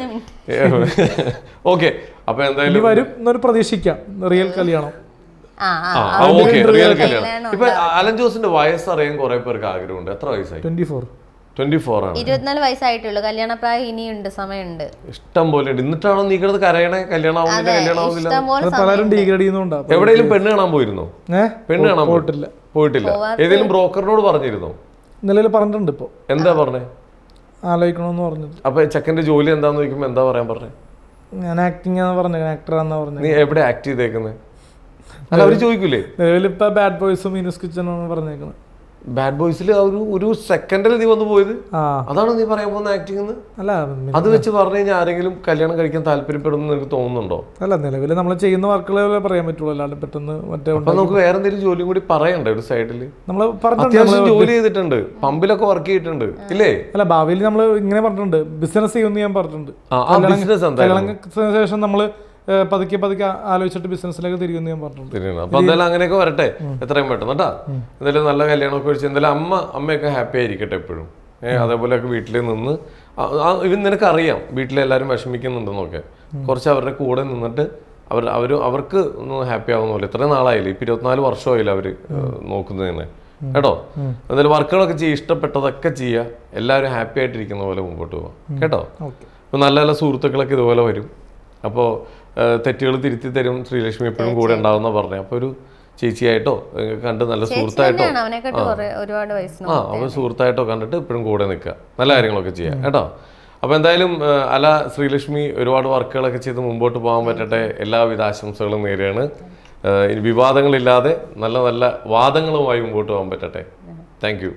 ഓക്കെ, അപ്പൊ എന്തായാലും വരും എന്നൊരു പ്രതീക്ഷിക്കാം. റിയൽ കല്യാണം. ഇപ്പൊ അലൻ ജോസിന്റെ വയസ്സറിയാൻ കുറെ പേർക്ക് ആഗ്രഹമുണ്ട്. എത്ര വയസ്സായി? 24 ആണ്. 24 വയസ്സായിട്ടുള്ളൂ. കല്യാണപ്രായം ഇനിയുണ്ട്, സമയമുണ്ട്, ഇഷ്ടം പോലെ ഉണ്ട്. എന്നിട്ടാണോ നീ കിടന്ന് കരയണേ? കല്യാണം ആവുന്നില്ല. എവിടെയെങ്കിലും പെണ്ണ് കാണാൻ പോയിരുന്നോ? പെണ്ണ് കാണാൻ പോയിട്ടില്ല. ഏതെങ്കിലും ബ്രോക്കറിനോട് പറഞ്ഞിരുന്നോ? നിലവിൽ പറഞ്ഞിട്ടുണ്ട്. ഇപ്പൊ എന്താ പറഞ്ഞേ? ആലോചിക്കണമെന്ന് പറഞ്ഞത്. അപ്പൊ ചെക്കന്റെ ജോലി എന്താന്ന് ചോദിക്കുമ്പോ എന്താ പറയാൻ പറഞ്ഞേ? ഞാൻ ആക്ടിങ് പറഞ്ഞത്, ആക്ടറാന്നാ പറഞ്ഞത്. നീ എവിടെ ആക്ട് ചെയ്തേക്കുന്നത്? അല്ല, അവര് ചോദിക്കൂലേ? നിലവിലിപ്പോ ബാഡ് ബോയ്സും മീനസ് കിച്ചണാണ് പറഞ്ഞേക്കുന്നത്. ബാഡ് ബോയ്സിൽ ഒരു സെക്കൻഡിൽ നീ വന്നു പോയത്, അതാണ് നീ പറയാൻ പോകുന്ന ആക്ടിങ്? അല്ല, അത് വെച്ച് പറഞ്ഞു കഴിഞ്ഞാൽ ആരെങ്കിലും കല്യാണം കഴിക്കാൻ താല്പര്യപ്പെടുന്നു നിനക്ക് തോന്നുന്നുണ്ടോ? അല്ല, നിലവിൽ നമ്മൾ ചെയ്യുന്ന വർക്കുകളെ പറയാൻ പറ്റുള്ളൂ, അല്ലാണ്ട് പെട്ടെന്ന് മറ്റേ. അപ്പൊ നമുക്ക് വേറെ എന്തെങ്കിലും ജോലിയും കൂടി പറയണ്ടേ ഒരു സൈഡിൽ? നമ്മൾ അത്യാവശ്യം ജോലി ചെയ്തിട്ടുണ്ട്, പമ്പിലൊക്കെ വർക്ക് ചെയ്തിട്ടുണ്ട് ഇല്ലേ? അല്ല, ഭാവിയിൽ നമ്മൾ ഇങ്ങനെ പറഞ്ഞിട്ടുണ്ട്, ബിസിനസ് ചെയ്യുമെന്ന് ഞാൻ പറഞ്ഞിട്ടുണ്ട്. കല്യാണത്തിന് ശേഷം നമ്മള് പതുക്കെ ആലോചിച്ചിട്ട് ബിസിനസ്സിലേക്ക് തിരികുന്നു ഞാൻ പറഞ്ഞിട്ടുണ്ട്. അപ്പൊ എന്തായാലും അങ്ങനെയൊക്കെ വരട്ടെ എത്രയും പെട്ടെന്ന് കേട്ടാ. എന്തായാലും നല്ല കല്യാണമൊക്കെ കഴിച്ച് എന്തായാലും അമ്മയൊക്കെ ഹാപ്പി ആയിരിക്കട്ടെ എപ്പോഴും. അതേപോലെയൊക്കെ വീട്ടിൽ നിന്ന് ഇവൻ നിനക്കറിയാം വീട്ടിലെല്ലാവരും വിഷമിക്കുന്നുണ്ടെന്നൊക്കെ. കുറച്ച് അവരുടെ കൂടെ നിന്നിട്ട് അവർക്ക് ഒന്ന് ഹാപ്പി ആവുന്ന പോലെ. ഇത്രയും നാളായില്ലേ, ഇപ്പൊ 24 വർഷമായില്ല അവര് നോക്കുന്നതിന്. കേട്ടോ. എന്തായാലും വർക്കുകളൊക്കെ ചെയ്യുക, ഇഷ്ടപ്പെട്ടതൊക്കെ ചെയ്യുക, എല്ലാവരും ഹാപ്പി ആയിട്ടിരിക്കുന്ന പോലെ മുമ്പോട്ട് പോവാം കേട്ടോ. അപ്പോൾ നല്ല നല്ല സുഹൃത്തുക്കളൊക്കെ ഇതുപോലെ വരും. അപ്പോൾ തെറ്റുകൾ തിരുത്തി തരും ശ്രീലക്ഷ്മി, എപ്പോഴും കൂടെ ഉണ്ടാവുന്ന പറഞ്ഞു. അപ്പോൾ ഒരു ചേച്ചിയായിട്ടോ കണ്ട് നല്ല സുഹൃത്തായിട്ടോ അപ്പോൾ സുഹൃത്തായിട്ടോ കണ്ടിട്ട് ഇപ്പോഴും കൂടെ നിൽക്കുക, നല്ല കാര്യങ്ങളൊക്കെ ചെയ്യാം കേട്ടോ. അപ്പോൾ എന്തായാലും അല ശ്രീലക്ഷ്മി ഒരുപാട് വർക്കുകളൊക്കെ ചെയ്ത് മുമ്പോട്ട് പോകാൻ പറ്റട്ടെ, എല്ലാവിധ ആശംസകളും നേരെയാണ്. വിവാദങ്ങളില്ലാതെ നല്ല നല്ല വാദങ്ങളുമായി മുമ്പോട്ട് പോകാൻ പറ്റട്ടെ. Thank U.